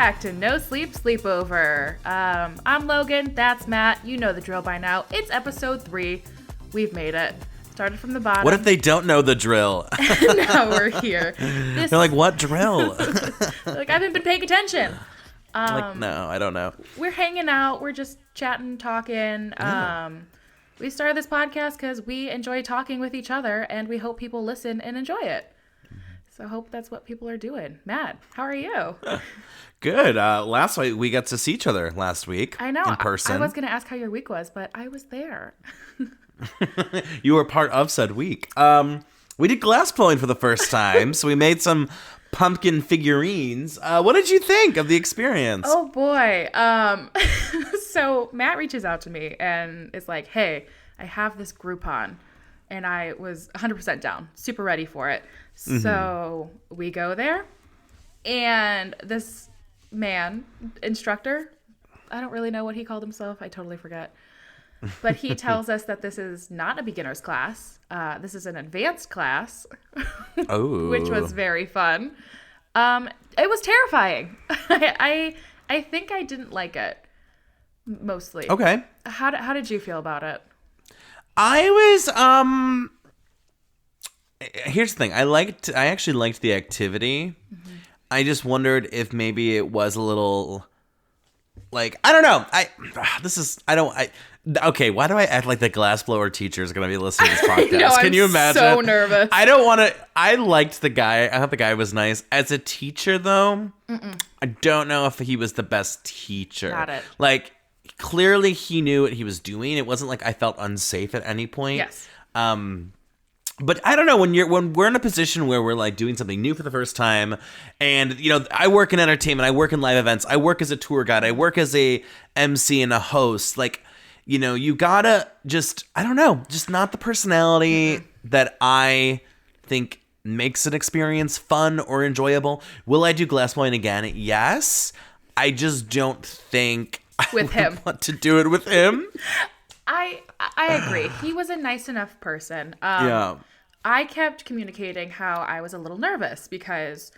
back to No Sleep Sleepover. I'm Logan, that's Matt. You know the drill by now. It's episode 3. We've made it. Started from the bottom. What if they don't know the drill? Now we're here. They're like, what drill? Like, I haven't been paying attention. No, I don't know. We're hanging out. We're just chatting, talking. We started this podcast because we enjoy talking with each other, and we hope people listen and enjoy it. So I hope that's what people are doing. Matt, how are you? Good. Last week, we got to see each other last week. I know. In person. I was going to ask how your week was, but I was there. You were part of said week. We did glass blowing for the first time, so we made some pumpkin figurines. What did you think of the experience? Oh, boy. So Matt reaches out to me and is like, hey, I have this Groupon. And I was 100% down, super ready for it. So we go there, and this man, instructor, I don't really know what he called himself. I totally forget. But he tells us that this is not a beginner's class. This is an advanced class, which was very fun. It was terrifying. I think I didn't like it, mostly. Okay. How did you feel about it? I was, here's the thing. I actually liked the activity. Mm-hmm. I just wondered if maybe it was a little, like, I don't know. Okay, why do I act like the glassblower teacher is going to be listening to this podcast? Can you imagine? I'm so nervous. I don't want to, I liked the guy. I thought the guy was nice. As a teacher, though, I don't know if he was the best teacher. Got it. Like, clearly he knew what he was doing. It wasn't like I felt unsafe at any point. Yes. But I don't know, when we're in a position where we're like doing something new for the first time, and you know, I work in entertainment, I work in live events, I work as a tour guide, I work as a MC and a host, like, you know, you gotta just, I don't know, just not the personality that I think makes an experience fun or enjoyable. Will I do glassblowing again? Yes. I just don't think with him want to do it with him. I agree. He was a nice enough person. Yeah. I kept communicating how I was a little nervous because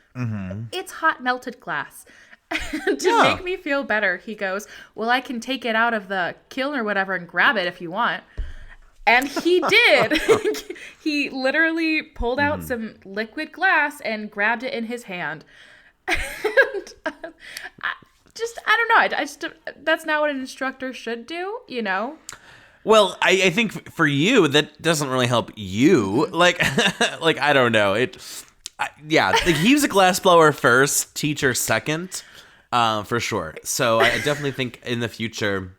it's hot melted glass. To make me feel better, he goes, well, I can take it out of the kiln or whatever and grab it if you want. And he did. He literally pulled out some liquid glass and grabbed it in his hand. And I don't know. I just that's not what an instructor should do, you know? Well, I think for you, that doesn't really help you. Like, I don't know. Like he was a glassblower first, teacher second, for sure. So I definitely think in the future,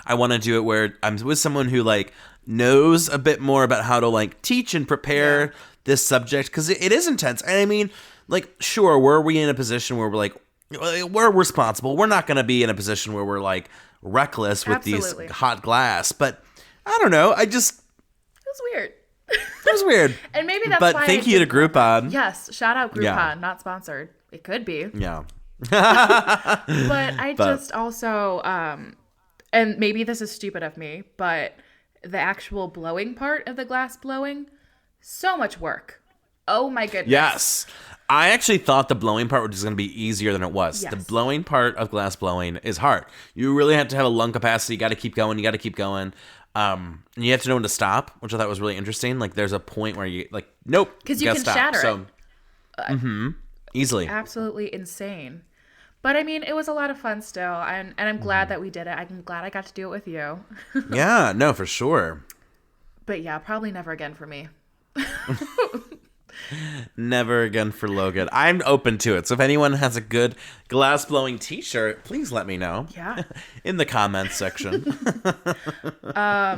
I want to do it where I'm with someone who like knows a bit more about how to like teach and prepare this subject, because it is intense. And I mean, like, sure, were we in a position where we're like, we're responsible. We're not going to be in a position where we're like reckless with these hot glass. But I don't know. It was weird. It was weird. And maybe that's why. But thank you to Groupon. Yes. Shout out Groupon. Not sponsored. It could be. Yeah. But I just also, and maybe this is stupid of me, but the actual blowing part of the glass blowing, so much work. Oh my goodness. Yes. I actually thought the blowing part was going to be easier than it was. Yes. The blowing part of glass blowing is hard. You really have to have a lung capacity. You got to keep going. You got to keep going. And you have to know when to stop, which I thought was really interesting. Like, there's a point where you, like, nope. Because you can shatter it. Easily. Absolutely insane. But, I mean, it was a lot of fun still. And I'm glad that we did it. I'm glad I got to do it with you. Yeah, no, for sure. But, yeah, probably never again for me. Never again for Logan. I'm open to it. So if anyone has a good glass blowing t-shirt, please let me know. Yeah. In the comments section.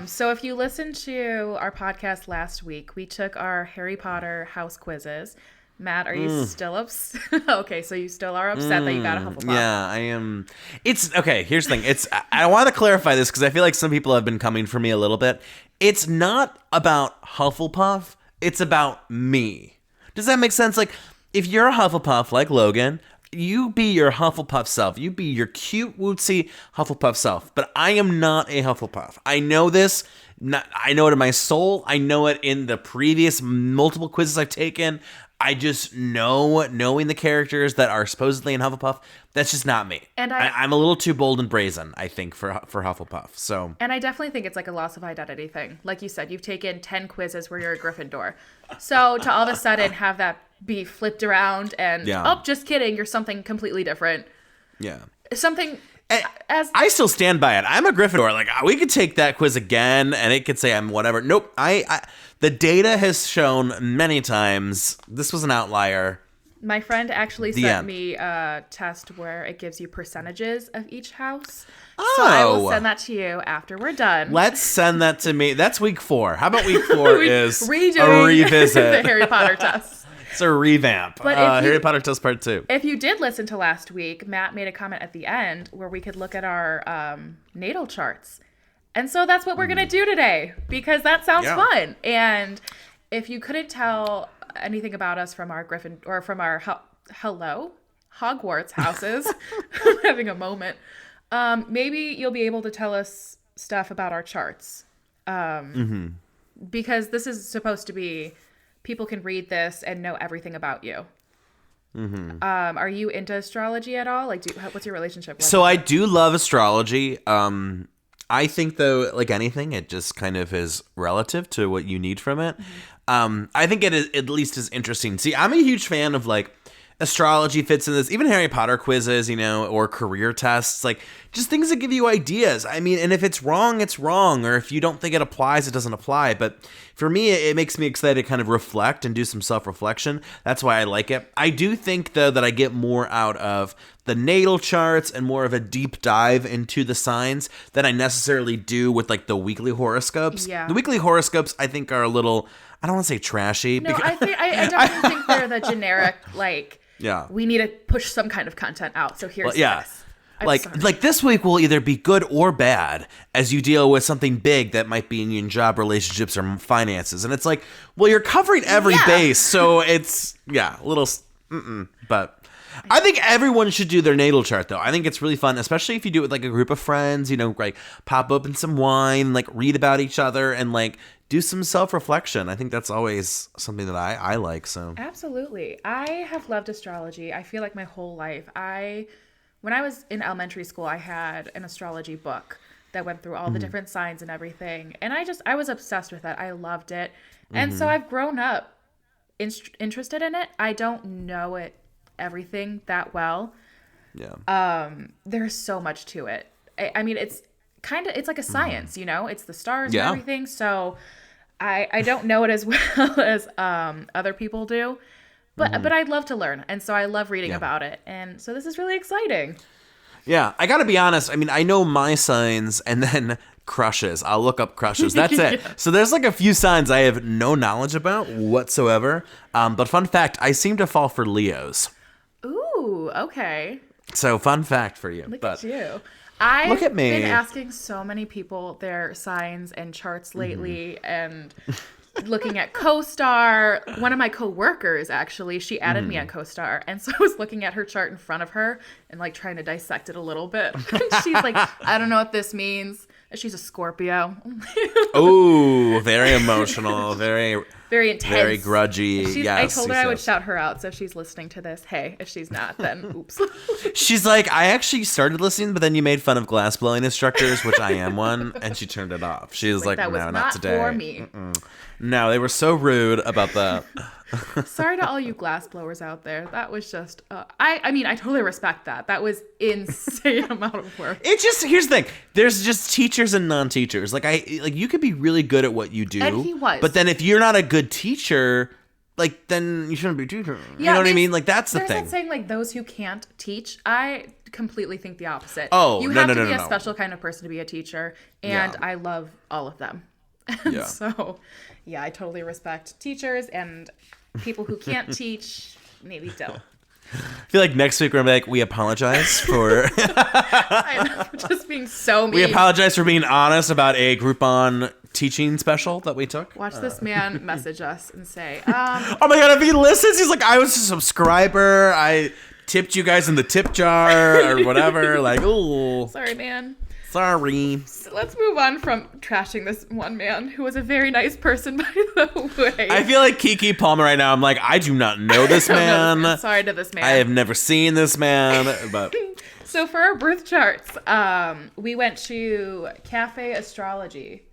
So if you listened to our podcast last week, we took our Harry Potter house quizzes. Matt, are you still upset? Okay, so you still are upset that you got a Hufflepuff. Yeah, I am. It's okay. Here's the thing. I want to clarify this because I feel like some people have been coming for me a little bit. It's not about Hufflepuff. It's about me. Does that make sense? Like, if you're a Hufflepuff like Logan, you be your Hufflepuff self. You be your cute, wootsy Hufflepuff self. But I am not a Hufflepuff. I know this. I know it in my soul. I know it in the previous multiple quizzes I've taken. I just know, knowing the characters that are supposedly in Hufflepuff, that's just not me. And I'm a little too bold and brazen, I think, for Hufflepuff. So, and I definitely think it's like a loss of identity thing. Like you said, you've taken 10 quizzes where you're a Gryffindor. So to all of a sudden have that be flipped around and, oh, just kidding, you're something completely different. Yeah. Something... I still stand by it. I'm a Gryffindor. Like, we could take that quiz again, and it could say I'm whatever. Nope. The data has shown many times this was an outlier. My friend actually sent me a test where it gives you percentages of each house. Oh. So I will send that to you after we're done. Let's send that to me. That's week 4. How about week 4 is redoing a revisit? The Harry Potter test. It's a revamp. But Harry Potter Test Part 2. If you did listen to last week, Matt made a comment at the end where we could look at our natal charts. And so that's what we're going to do today, because that sounds fun. And if you couldn't tell anything about us from our or from our Hogwarts houses, I'm having a moment, maybe you'll be able to tell us stuff about our charts. Because this is supposed to be... people can read this and know everything about you. Are you into astrology at all? Like, what's your relationship with it? So I do love astrology. I think, though, like anything, it just kind of is relative to what you need from it. I think it is, at least is interesting. See, I'm a huge fan of, like, astrology fits in this, even Harry Potter quizzes, or career tests, like just things that give you ideas. I mean, and if it's wrong, it's wrong. Or if you don't think it applies, it doesn't apply. But for me, it makes me excited to kind of reflect and do some self-reflection. That's why I like it. I do think, though, that I get more out of the natal charts and more of a deep dive into the signs than I necessarily do with like the weekly horoscopes. Yeah. The weekly horoscopes, I think, are a little, I don't want to say trashy. No, I definitely think they're the generic, like, we need to push some kind of content out. So here's this. Like this week will either be good or bad as you deal with something big that might be in your job, relationships, or finances. And it's like, well, you're covering every base. So it's, a little, but I think everyone should do their natal chart, though. I think it's really fun, especially if you do it with like a group of friends, like pop open some wine, like read about each other and like do some self-reflection. I think that's always something that I like. So absolutely. I have loved astrology. I feel like my whole life. When I was in elementary school, I had an astrology book that went through all the different signs and everything. And I was obsessed with it. I loved it. And so I've grown up interested in it. I don't know everything that well. Yeah. There's so much to it. I mean, it's like a science, it's the stars and everything. So I don't know it as well as other people do. But I'd love to learn. And so I love reading about it. And so this is really exciting. Yeah. I got to be honest. I mean, I know my signs and then crushes. I'll look up crushes. That's it. So there's like a few signs I have no knowledge about whatsoever. But fun fact, I seem to fall for Leos. Ooh, okay. So fun fact for you. Look at you. Look at me. I've been asking so many people their signs and charts lately and looking at CoStar. One of my coworkers, actually, she added me on CoStar. And so I was looking at her chart in front of her and like trying to dissect it a little bit. She's like, I don't know what this means. She's a Scorpio. Oh, very emotional, very intense, very grudgy. I told her I would shout her out. So if she's listening to this, hey. If she's not, then oops. She's like, I actually started listening, but then you made fun of glass blowing instructors, which I am one, and she turned it off. She was like, that was no, not today. For me. No, they were so rude about that. Sorry to all you glass blowers out there. That was just, I mean, I totally respect that. That was insane amount of work. It's just, here's the thing. There's just teachers and non-teachers. Like you could be really good at what you do. And he was. But then if you're not a good teacher, like then you shouldn't be a teacher. You know what I mean? Like that's the thing. There's that saying like those who can't teach. I completely think the opposite. Oh, you have to be a special kind of person to be a teacher. And I love all of them. And so, yeah, I totally respect teachers and people who can't teach, maybe don't. I feel like next week we're gonna be like, we apologize for I know, just being so mean. We apologize for being honest about a Groupon teaching special that we took. Watch this man message us and say, oh my god, if he listens, he's like, I was a subscriber. I tipped you guys in the tip jar or whatever. Like, oh, Sorry, man. sorry. So let's move on from trashing this one man who was a very nice person, by the way. I feel like Keke Palmer right now. I'm like, I do not know this I don't know man. this man. Sorry to this man. I have never seen this man, but So for our birth charts, we went to Cafe Astrology.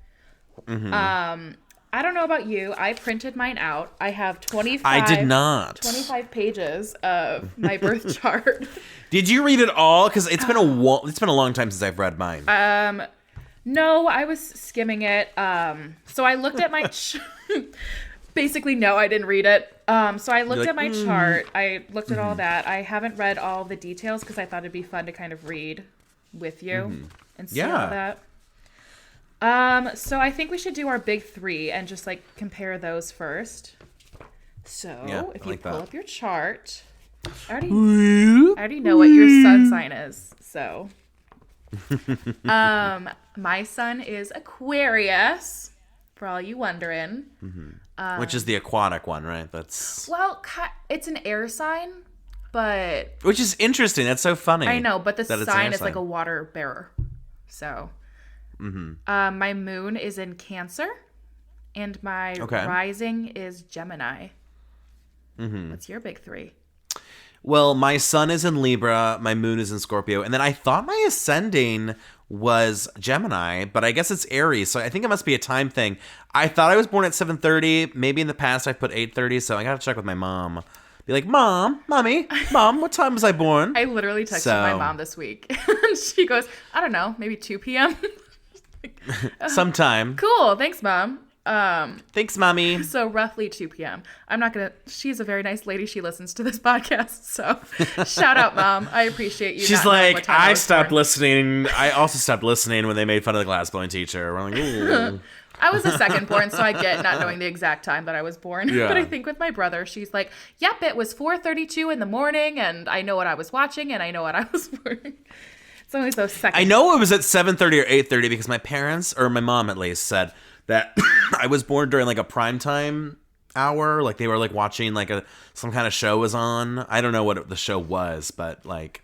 I don't know about you. I printed mine out. I have 25. I did not. 25 pages of my birth chart. Did you read it all? Because it's been a long time since I've read mine. No, I was skimming it. So I looked at my. Basically, no, I didn't read it. So I looked at my chart. I looked at all that. I haven't read all the details because I thought it'd be fun to kind of read with you and see all that. So I think we should do our big three and just like compare those first. So if you pull up your chart, I already know what your sun sign is. So, my sun is Aquarius, for all you wondering. Which is the aquatic one, right? That's Well, it's an air sign, but which is interesting. That's so funny. I know, but the that it's an sign air is like sign. a water bearer. So, my moon is in Cancer, and my rising is Gemini. What's your big three? Well, my sun is in Libra, my moon is in Scorpio, and then I thought my ascending was Gemini, but I guess it's Aries, so I think it must be a time thing. I thought I was born at 7:30. Maybe in the past I put 8:30, so I gotta check with my mom. Be like, Mom, what time was I born? I literally texted my mom this week, and she goes, I don't know, maybe 2 p.m. Sometime. Cool, thanks, Mom. Thanks, Mommy. So roughly 2 p.m. She's a very nice lady. She listens to this podcast. So shout out, Mom. I appreciate you. She's not knowing what like, time I was stopped born." listening. I also stopped listening when they made fun of the glass blowing teacher. We're like, ooh. I was the second born, so I get not knowing the exact time that I was born. Yeah. But I think with my brother, she's like, yep, it was 4:32 in the morning, and I know what I was watching, and I know what I was born. It's always those seconds. I know it was at 7:30 or 8:30 because my parents, or my mom at least, said that I was born during like a primetime hour. Like they were like watching like some kind of show was on. I don't know what the show was, but like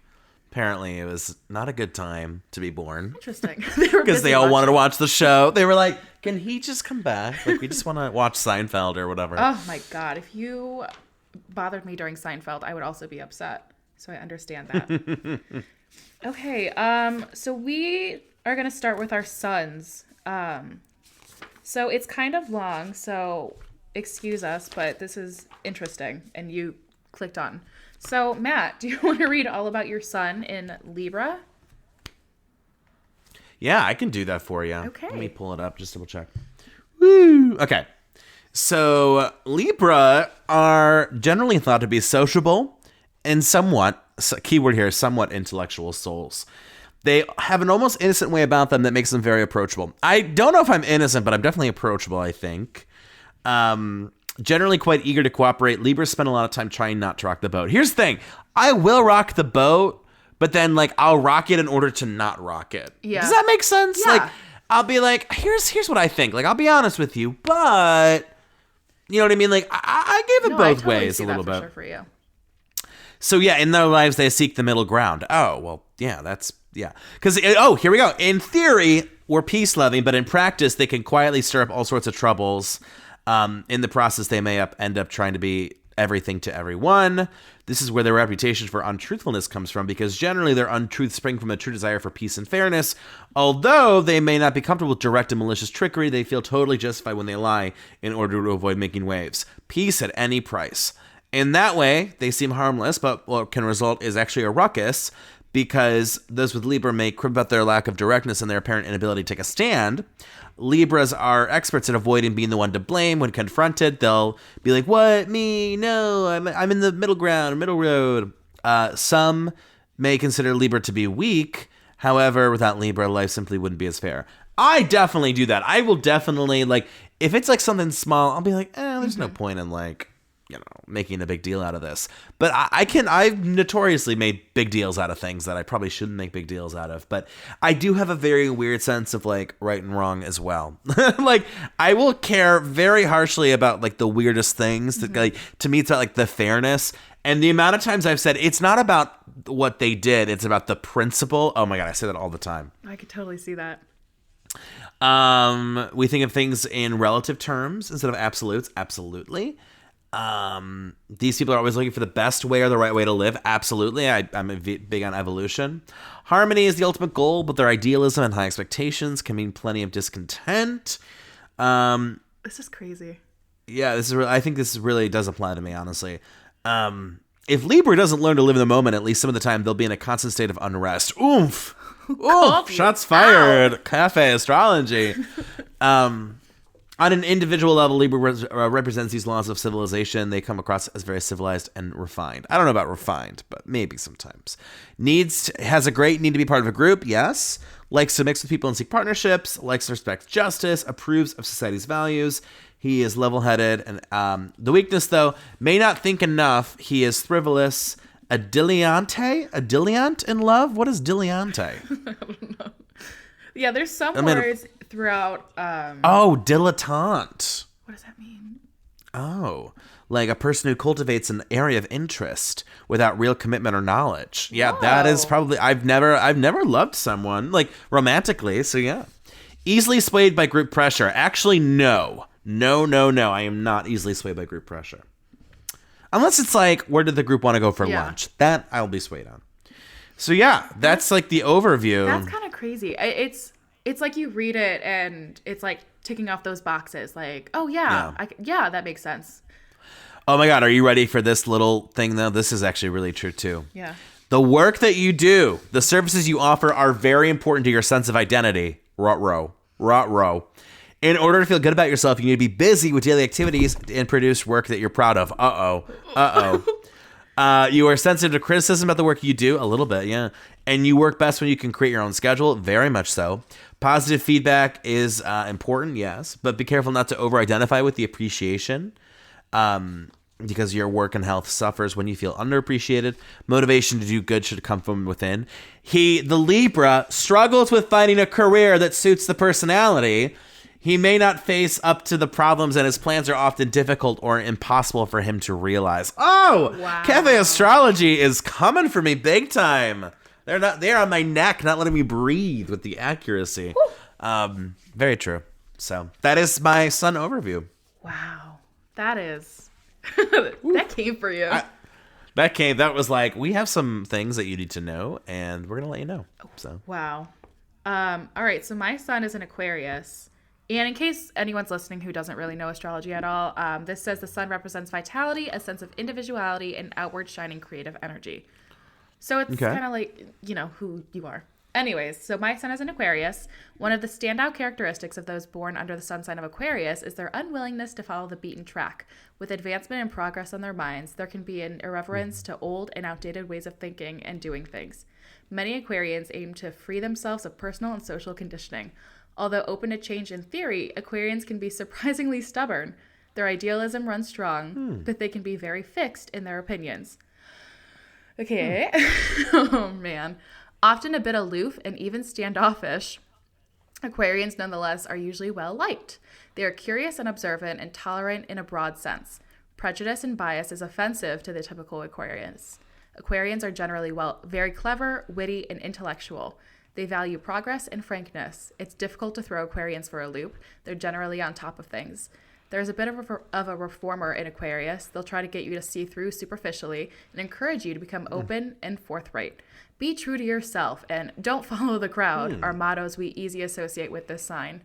apparently it was not a good time to be born. Interesting. Because they all wanted to watch the show. They were like, can he just come back? Like we just want to watch Seinfeld or whatever. Oh my God. If you bothered me during Seinfeld, I would also be upset. So I understand that. Okay. So we are going to start with our sons. So it's kind of long, so excuse us, but this is interesting, and you clicked on. So, Matt, do you want to read all about your son in Libra? Yeah, I can do that for you. Okay. Let me pull it up, just double check. Woo! Okay. So, Libra are generally thought to be sociable and somewhat, keyword here, somewhat intellectual souls. They have an almost innocent way about them that makes them very approachable. I don't know if I'm innocent, but I'm definitely approachable, I think. Generally quite eager to cooperate. Libras spend a lot of time trying not to rock the boat. Here's the thing. I will rock the boat, but then like I'll rock it in order to not rock it. Yeah. Does that make sense? Yeah. Like I'll be like, here's what I think. Like I'll be honest with you, but you know what I mean? Like I gave it both ways a little bit. Sure for you. So yeah, in their lives they seek the middle ground. Oh, well, yeah, because, here we go. In theory, we're peace-loving, but in practice, they can quietly stir up all sorts of troubles. In the process, they may end up trying to be everything to everyone. This is where their reputation for untruthfulness comes from, because generally their untruths spring from a true desire for peace and fairness. Although they may not be comfortable with direct and malicious trickery, they feel totally justified when they lie in order to avoid making waves. Peace at any price. In that way, they seem harmless, but what can result is actually a ruckus, because those with Libra may crib about their lack of directness and their apparent inability to take a stand. Libras are experts at avoiding being the one to blame. When confronted, they'll be like, what, me? No, I'm in the middle ground, middle road. Some may consider Libra to be weak. However, without Libra, life simply wouldn't be as fair. I definitely do that. I will definitely, like, if it's like something small, I'll be like, there's no point in like making a big deal out of this. But I've notoriously made big deals out of things that I probably shouldn't make big deals out of. But I do have a very weird sense of like right and wrong as well. Like I will care very harshly about like the weirdest things that like to me it's about like the fairness and the amount of times I've said it's not about what they did, it's about the principle. Oh my God, I say that all the time. I could totally see that. We think of things in relative terms instead of absolutes. Absolutely. These people are always looking for the best way or the right way to live. Absolutely. I'm big on evolution. Harmony is the ultimate goal, but their idealism and high expectations can mean plenty of discontent. This is crazy. Yeah, I think this really does apply to me, honestly. If Libra doesn't learn to live in the moment, at least some of the time, they'll be in a constant state of unrest. Oomph. Oof. Shots fired. Ow. Cafe astrology. On an individual level, Libra represents these laws of civilization. They come across as very civilized and refined. I don't know about refined, but maybe sometimes. Has a great need to be part of a group, yes. Likes to mix with people and seek partnerships. Likes to respect justice. Approves of society's values. He is level-headed. And the weakness, though, may not think enough. He is frivolous. A dilettante in love? What is dilettante? I don't know. Yeah, there's some words throughout. Dilettante. What does that mean? Oh, like a person who cultivates an area of interest without real commitment or knowledge. Yeah, whoa. That is probably. I've never loved someone like romantically. So yeah, easily swayed by group pressure. Actually, no. I am not easily swayed by group pressure. Unless it's like, where did the group want to go for lunch? That I'll be swayed on. So yeah, that's like the overview. That's kind of crazy. It's like you read it and it's like ticking off those boxes. Like, oh yeah, that makes sense. Oh my God, are you ready for this little thing though? This is actually really true too. Yeah. The work that you do, the services you offer are very important to your sense of identity. Rot-row. In order to feel good about yourself, you need to be busy with daily activities and produce work that you're proud of. You are sensitive to criticism about the work you do, a little bit, yeah. And you work best when you can create your own schedule, very much so. Positive feedback is important, yes, but be careful not to over-identify with the appreciation because your work and health suffers when you feel underappreciated. Motivation to do good should come from within. The Libra, struggles with finding a career that suits the personality. He may not face up to the problems, and his plans are often difficult or impossible for him to realize. Oh, wow. Cafe astrology is coming for me big time. They're on my neck, not letting me breathe with the accuracy. Very true. So that is my sun overview. Wow, that is that came for you. That was like, we have some things that you need to know, and we're gonna let you know. So wow. All right. So my sun is an Aquarius. And in case anyone's listening who doesn't really know astrology at all, this says the sun represents vitality, a sense of individuality, and outward shining creative energy. So it's kind of like, who you are. Anyways, so my sun is an Aquarius. One of the standout characteristics of those born under the sun sign of Aquarius is their unwillingness to follow the beaten track. With advancement and progress on their minds, there can be an irreverence to old and outdated ways of thinking and doing things. Many Aquarians aim to free themselves of personal and social conditioning. Although open to change in theory, Aquarians can be surprisingly stubborn. Their idealism runs strong, but they can be very fixed in their opinions. Okay. Oh, man. Often a bit aloof and even standoffish, Aquarians nonetheless are usually well liked. They are curious and observant and tolerant in a broad sense. Prejudice and bias is offensive to the typical Aquarians. Aquarians are generally very clever, witty, and intellectual. They value progress and frankness. It's difficult to throw Aquarians for a loop. They're generally on top of things. There's a bit of a reformer in Aquarius. They'll try to get you to see through superficially and encourage you to become open and forthright. Be true to yourself and don't follow the crowd are mottos we easily associate with this sign.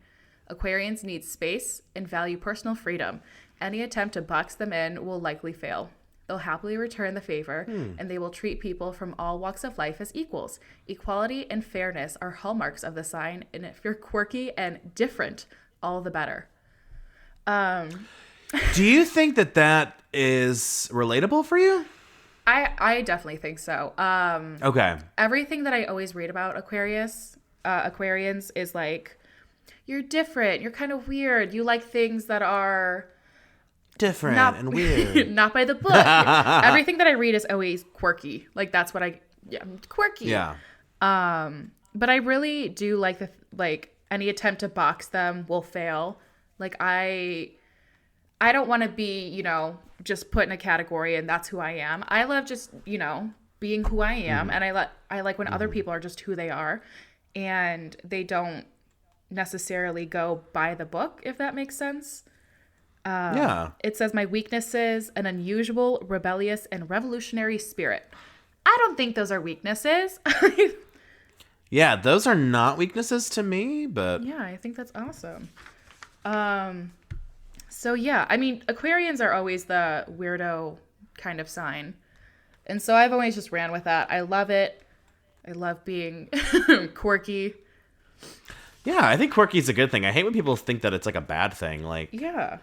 Aquarians need space and value personal freedom. Any attempt to box them in will likely fail. They'll happily return the favor, and they will treat people from all walks of life as equals. Equality and fairness are hallmarks of the sign, and if you're quirky and different, all the better. Do you think that is relatable for you? I definitely think so. Okay. Everything that I always read about Aquarians is like, you're different, you're kind of weird, you like things that are different not, and weird. not by the book. Everything that I read is always quirky. Like that's what quirky. Yeah. But I really do like any attempt to box them will fail. Like I don't want to be, just put in a category and that's who I am. I love just, being who I am. And I like when other people are just who they are and they don't necessarily go by the book, if that makes sense. Yeah. It says my weaknesses, an unusual, rebellious, and revolutionary spirit. I don't think those are weaknesses. Yeah, those are not weaknesses to me, but... Yeah, I think that's awesome. So yeah, I mean, Aquarians are always the weirdo kind of sign. And so I've always just ran with that. I love it. I love being quirky. Yeah, I think quirky is a good thing. I hate when people think that it's like a bad thing. Like, Yeah.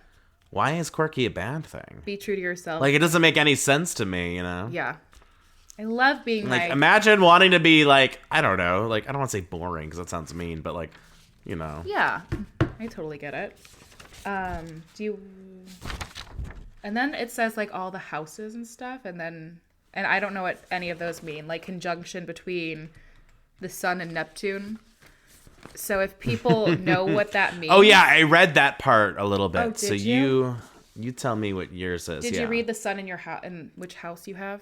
why is quirky a bad thing? Be true to yourself. Like, it doesn't make any sense to me, Yeah. I love being Like, imagine wanting to be like, I don't know, like, I don't want to say boring because that sounds mean, but like, Yeah, I totally get it. And then it says like all the houses and stuff, and I don't know what any of those mean, like conjunction between the sun and Neptune. So if people know what that means. Oh yeah, I read that part a little bit. Oh, did so you tell me what yours is. Did you read the sun in your house and which house you have?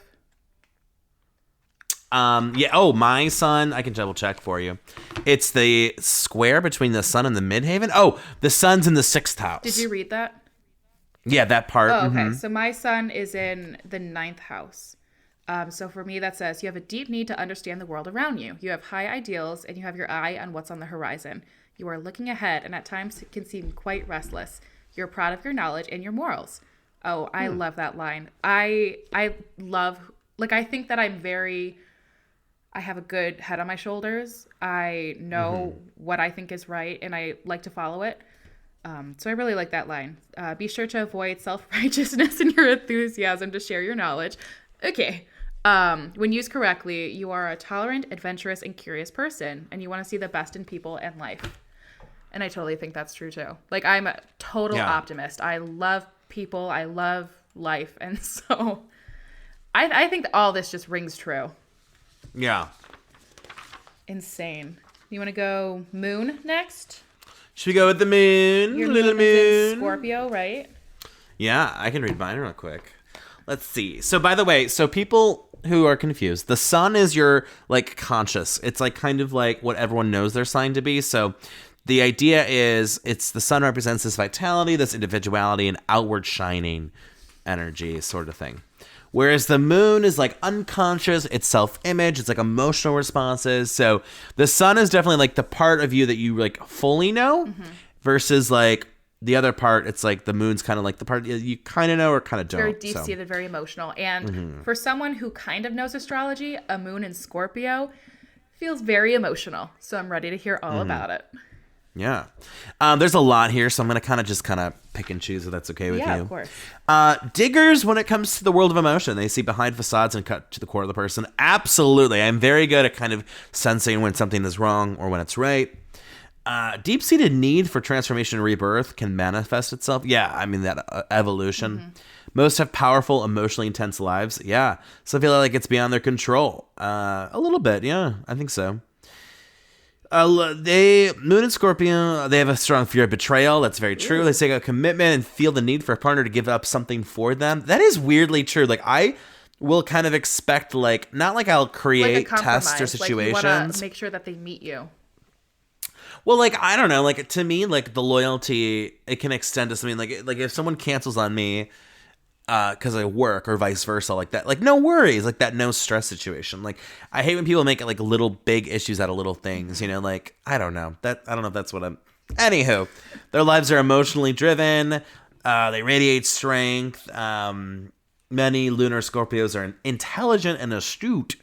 Yeah. Oh, my sun. I can double check for you. It's the square between the sun and the midhaven. Oh, the sun's in the 6th house. Did you read that? Yeah, that part. Oh, okay. So my sun is in the 9th house. So for me, that says you have a deep need to understand the world around you. You have high ideals and you have your eye on what's on the horizon. You are looking ahead and at times can seem quite restless. You're proud of your knowledge and your morals. Oh, I love that line. I love, like, I think that I have a good head on my shoulders. I know what I think is right, and I like to follow it. So I really like that line. Be sure to avoid self-righteousness in your enthusiasm to share your knowledge. Okay. When used correctly, you are a tolerant, adventurous, and curious person, and you want to see the best in people and life. And I totally think that's true, too. Like, I'm a total optimist. I love people. I love life. And so I think that all this just rings true. Yeah. Insane. You want to go moon next? Should we go with the moon? Your little moon is in moon. Scorpio, right? Yeah, I can read mine real quick. Let's see. So by the way, people who are confused, the sun is your like conscious. It's like kind of like what everyone knows their sign to be. So the idea is the sun represents this vitality, this individuality, and outward shining energy sort of thing. Whereas the moon is like unconscious, it's self-image, it's like emotional responses. So the sun is definitely like the part of you that you like fully know versus like the other part, it's like the moon's kind of like the part you kind of know or kind of don't. Very deep-seated, very emotional. And for someone who kind of knows astrology, a moon in Scorpio feels very emotional. So I'm ready to hear all about it. Yeah. There's a lot here, so I'm going to kind of pick and choose if that's okay with you. Yeah, of course. Diggers, when it comes to the world of emotion, they see behind facades and cut to the core of the person. Absolutely. I'm very good at kind of sensing when something is wrong or when it's right. Deep-seated need for transformation and rebirth can manifest itself. Yeah, I mean, that evolution. Most have powerful, emotionally intense lives. Yeah. Some feel like it's beyond their control. A little bit, yeah. I think so. Moon and Scorpio, they have a strong fear of betrayal. That's very true. Ooh. They take a commitment and feel the need for a partner to give up something for them. That is weirdly true. Like, I will kind of expect, like, not like I'll create like tests or situations. Like, you want to make sure that they meet you. Well, like, I don't know. Like, to me, like, the loyalty, it can extend to something. Like if someone cancels on me because I work or vice versa, like that, like, no worries, like that no stress situation. Like, I hate when people make it like little big issues out of little things, you know, like, I don't know if that's what I'm, anywho, their lives are emotionally driven. They radiate strength. Many lunar Scorpios are intelligent and astute.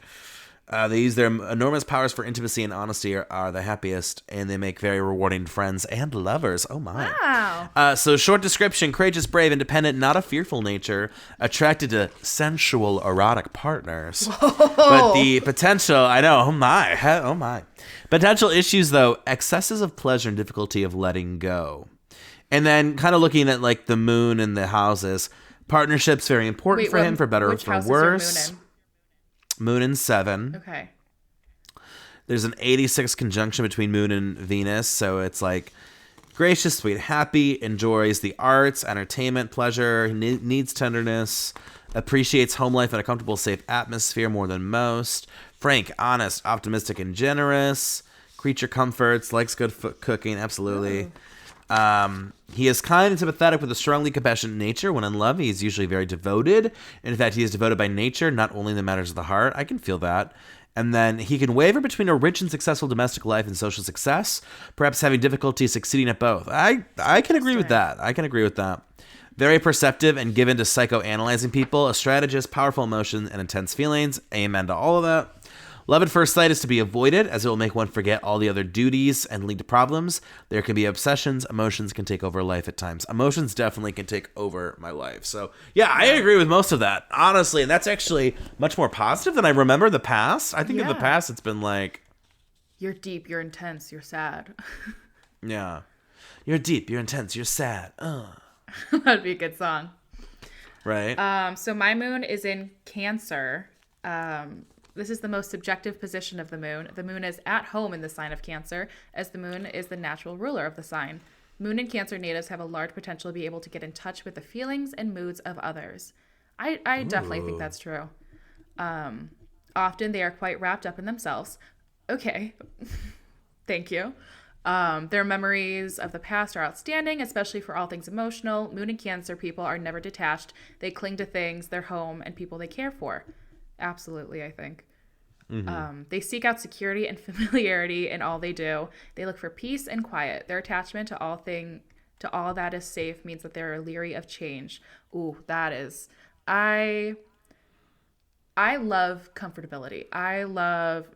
They use their enormous powers for intimacy and honesty are the happiest, and they make very rewarding friends and lovers. Oh, my. Wow. So short description, courageous, brave, independent, not a fearful nature, attracted to sensual, erotic partners. Whoa. But the potential, I know, oh, my. Potential issues, though, excesses of pleasure and difficulty of letting go. And then kind of looking at like the moon and the houses, partnerships very important for him, for better or which for house worse. is your Moon in 7. moon in? Okay. There's an 86 conjunction between Moon and Venus, so it's like gracious, sweet, happy, enjoys the arts, entertainment, pleasure, needs tenderness, appreciates home life in a comfortable, safe atmosphere more than most, frank, honest, optimistic, and generous, creature comforts, likes good cooking, absolutely. He is kind and sympathetic with a strongly compassionate nature. When in love, he is usually very devoted. In fact, he is devoted by nature, not only in the matters of the heart. I can feel that. And then he can waver between a rich and successful domestic life and social success, perhaps having difficulty succeeding at both. I can agree with that. I can agree with that. Very perceptive and given to psychoanalyzing people, a strategist, powerful emotions, and intense feelings. Amen to all of that. Love at first sight is to be avoided, as it will make one forget all the other duties and lead to problems. There can be obsessions. Emotions can take over life at times. Emotions definitely can take over my life. So, yeah, I agree with most of that, honestly. And that's actually much more positive than I remember the past. I think in the past, it's been like... You're deep, you're intense, you're sad. Yeah. You're deep, you're intense, you're sad. That'd be a good song. Right. So my moon is in Cancer. This is the most subjective position of the moon. The moon is at home in the sign of Cancer, as the moon is the natural ruler of the sign. Moon and Cancer natives have a large potential to be able to get in touch with the feelings and moods of others. I definitely think that's true. Often they are quite wrapped up in themselves. Okay. Thank you. Their memories of the past are outstanding, especially for all things emotional. Moon and Cancer people are never detached. They cling to things, their home, and people they care for. Absolutely, I think. They seek out security and familiarity in all they do. They look for peace and quiet. Their attachment to all that is safe means that they're leery of change. Ooh, that is... I love comfortability. I love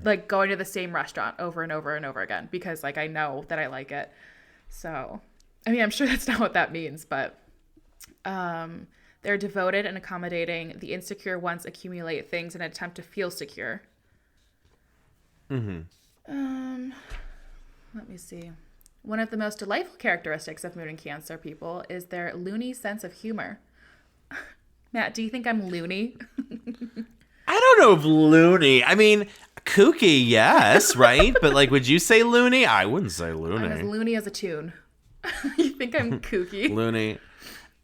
like going to the same restaurant over and over and over again because like I know that I like it. So, I mean, I'm sure that's not what that means, but they're devoted and accommodating. The insecure ones accumulate things in an attempt to feel secure. Let me see. One of the most delightful characteristics of Moon and Cancer people is their loony sense of humor. Matt, do you think I'm loony? I don't know if loony. I mean, kooky, yes, right? But like, would you say loony? I wouldn't say loony. I'm as loony as a tune. You think I'm kooky? Loony.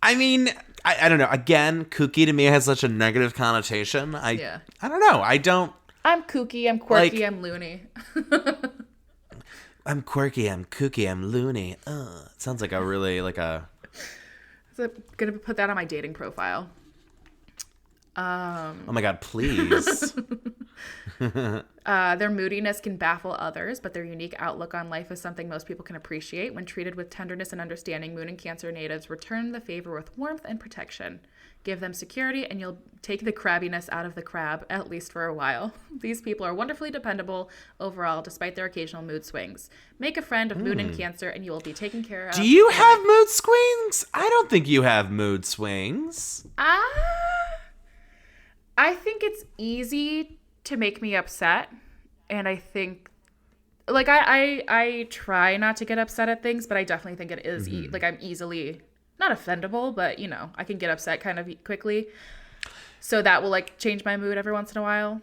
I mean, I don't know. Again, kooky to me has such a negative connotation. I don't know. I don't. I'm kooky. I'm quirky. I'm loony. I'm quirky. I'm kooky. I'm loony. It sounds like a really like a. So I'm gonna put that on my dating profile. Oh my God! Please. Their moodiness can baffle others, but their unique outlook on life is something most people can appreciate. When treated with tenderness and understanding, Moon and Cancer natives return the favor with warmth and protection. Give them security, and you'll take the crabbiness out of the crab, at least for a while. These people are wonderfully dependable overall, despite their occasional mood swings. Make a friend of Moon and Cancer, and you will be taken care of. Do you have mood swings? I don't think you have mood swings. I think it's easy to make me upset, and I think, like, I try not to get upset at things, but I definitely think it is, like, I'm easily, not offendable, but, you know, I can get upset kind of quickly, so that will, like, change my mood every once in a while.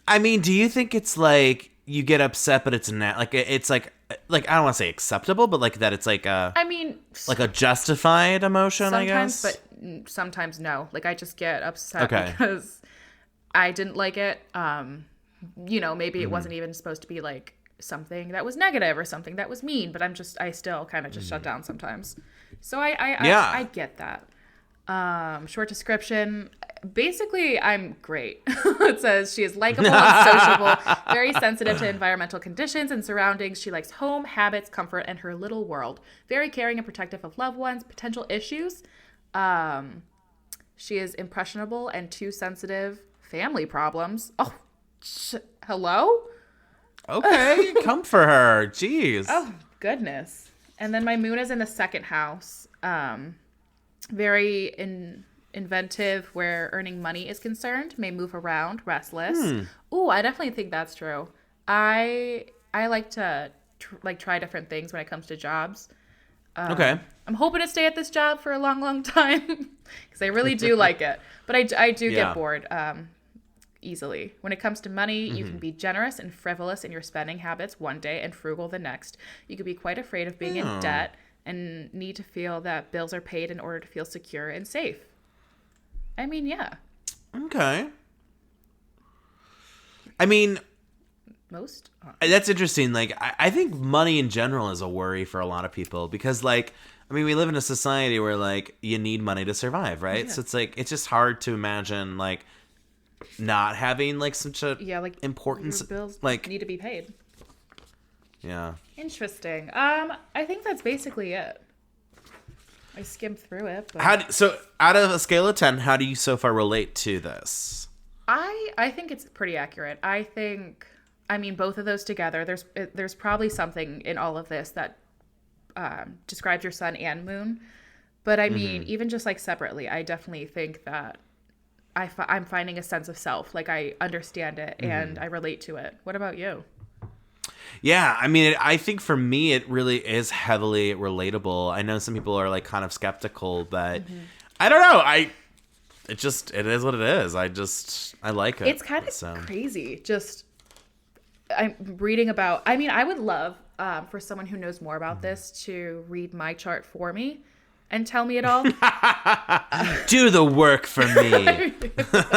I mean, do you think it's, like, you get upset, but it's not, like, it's, like, I don't want to say acceptable, but, like, that it's, like, I mean, like a justified emotion, I guess? Sometimes, but sometimes no. Like, I just get upset because I didn't like it. You know, maybe it wasn't even supposed to be, like, something that was negative or something that was mean, but I still kind of just shut down sometimes. So I get that. Short description. Basically, I'm great. It says she is likable and sociable, very sensitive to environmental conditions and surroundings. She likes home, habits, comfort, and her little world. Very caring and protective of loved ones. Potential issues. She is impressionable and too sensitive. Family problems. Oh, hello? Okay, come for her. Jeez. Oh, goodness. And then my moon is in the second house. Very inventive where earning money is concerned, may move around, restless. Ooh, I definitely think that's true. I like to try different things when it comes to jobs. Okay. I'm hoping to stay at this job for a long, long time because I really do like it. But I do Yeah. get bored easily. When it comes to money, you Mm-hmm. can be generous and frivolous in your spending habits one day and frugal the next. You could be quite afraid of being in debt and need to feel that bills are paid in order to feel secure and safe. I mean, yeah, Okay. I mean, most. that's interesting. Like, I think money in general is a worry for a lot of people because, like, I mean, we live in a society where, like, you need money to survive, right? Yeah. So it's like, it's just hard to imagine, like, not having, like, such a Yeah, like importance. your bills like, need to be paid. yeah. Interesting. I think that's basically it. I skimmed through it, but So, out of a scale of 10, how do you so far relate to this? I think it's pretty accurate. I mean, both of those together. There's probably something in all of this that describes your sun and moon, but I mean, even just like separately, I definitely think that I'm finding a sense of self. Like I understand it and I relate to it. What about you? Yeah, I mean, I think for me, it really is heavily relatable. I know some people are like kind of skeptical, but I don't know. It is what it is. I like it. It's kind of crazy. Just I'm reading about. I mean, I would love for someone who knows more about this to read my chart for me and tell me it all. Do the work for me.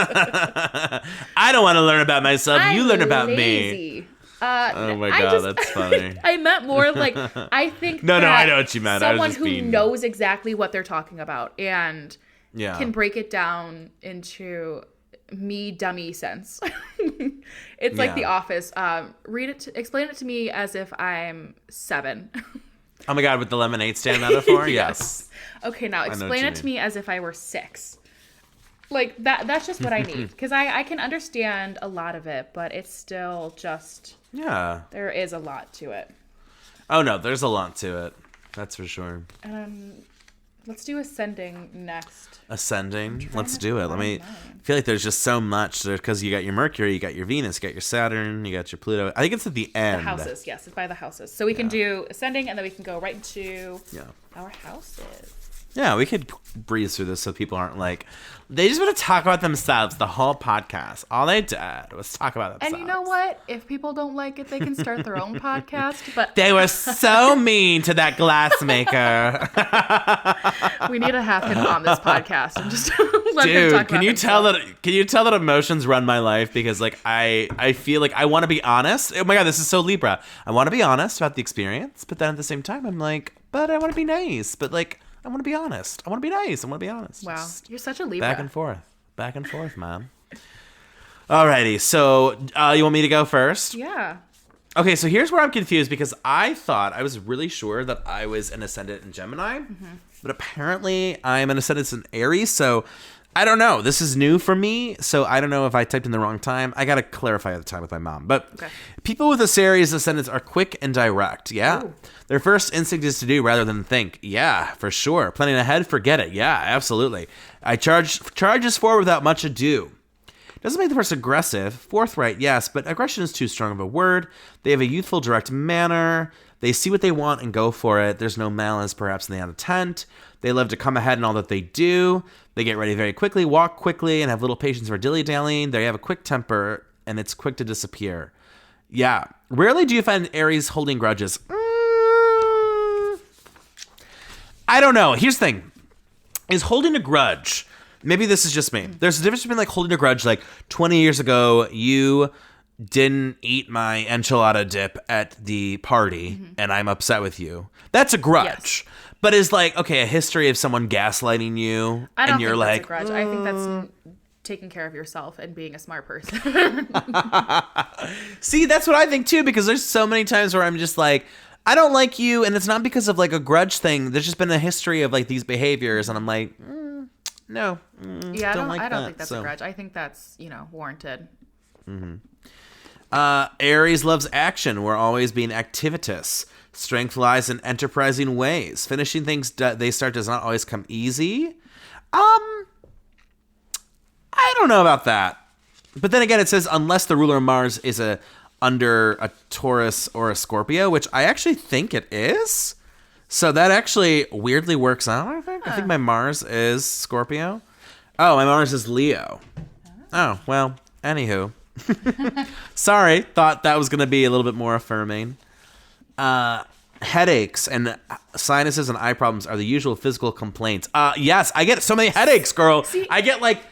I don't want to learn about myself. You learn about me. lazy. Oh my god, that's funny. I meant more like I think No, that I know what you meant. I was Someone just who being- knows exactly what they're talking about and Yeah. can break it down into me dummy sense. It's like Yeah. The Office. Explain it to me as if I'm 7. Oh my god, with the lemonade stand metaphor? Yes. Okay, now know what explain you it to mean. me as if I were 6. Like that's just what I need because I can understand a lot of it, but it's still just Yeah. there is a lot to it. Oh no, there's a lot to it. That's for sure. Let's do ascending next. Ascending. Let's to do it. Let me. find mine. I feel like there's just so much there because you got your Mercury, you got your Venus, you got your Saturn, you got your Pluto. I think it's at the end. Houses, yes, it's by the houses. So we can do ascending and then we can go right into Yeah. our houses. Yeah, we could breeze through this so people aren't like they just want to talk about themselves the whole podcast. All they did was talk about themselves. And you know what? If people don't like it, they can start their own podcast. But They were so mean to that glassmaker. we need to have him on this podcast and just let him Dude, talk can about you tell himself. that? Can you tell that emotions run my life? Because like I feel like I want to be honest. Oh my god, this is so Libra. I want to be honest about the experience, but then at the same time, I'm like, but I want to be nice. But like, I want to be honest. I want to be nice. I want to be honest. Wow, Just you're such a Libra. back and forth, man. Alrighty, so you want me to go first? Yeah. Okay, so here's where I'm confused because I thought I was really sure that I was an ascendant in Gemini, but apparently I'm an ascendant in Aries, so I don't know. This is new for me, so I don't know if I typed in the wrong time. I got to clarify at the time with my mom. But Okay. people with this Aries ascendants are quick and direct. Yeah. Ooh. Their first instinct is to do rather than think. Yeah, for sure. Planning ahead, forget it. Yeah, absolutely. Charges forward without much ado. Doesn't make the person aggressive. Forthright, yes, but aggression is too strong of a word. They have a youthful, direct manner. They see what they want and go for it. There's no malice, perhaps, in the intent. They love to come ahead in all that they do. They get ready very quickly, walk quickly, and have little patience for dilly-dallying. They have a quick temper, and it's quick to disappear. Yeah. Rarely do you find Aries holding grudges. I don't know. Here's the thing. Is holding a grudge... Maybe this is just me. There's a difference between like holding a grudge. Like 20 years ago, you didn't eat my enchilada dip at the party, and I'm upset with you. That's a grudge. Yes. But is like, okay, a history of someone gaslighting you, I don't and you're think like, that's a grudge. I think that's taking care of yourself and being a smart person. see, that's what I think too. Because there's so many times where I'm just like, I don't like you, and it's not because of like a grudge thing. There's just been a history of like these behaviors, and I'm like, no. Yeah, I don't like that, think that's so. a grudge. I think that's, warranted. Aries loves action. We're always being activitous. Strength lies in enterprising ways. Finishing things they start does not always come easy. I don't know about that. But then again, it says unless the ruler of Mars is a under a Taurus or a Scorpio, which I actually think it is. So that actually weirdly works out, I think. I think my Mars is Scorpio. Oh, my Mars is Leo. Oh, well, anywho. Sorry, thought that was going to be a little bit more affirming. Headaches and sinuses and eye problems are the usual physical complaints. Yes, I get so many headaches, girl. See, I get like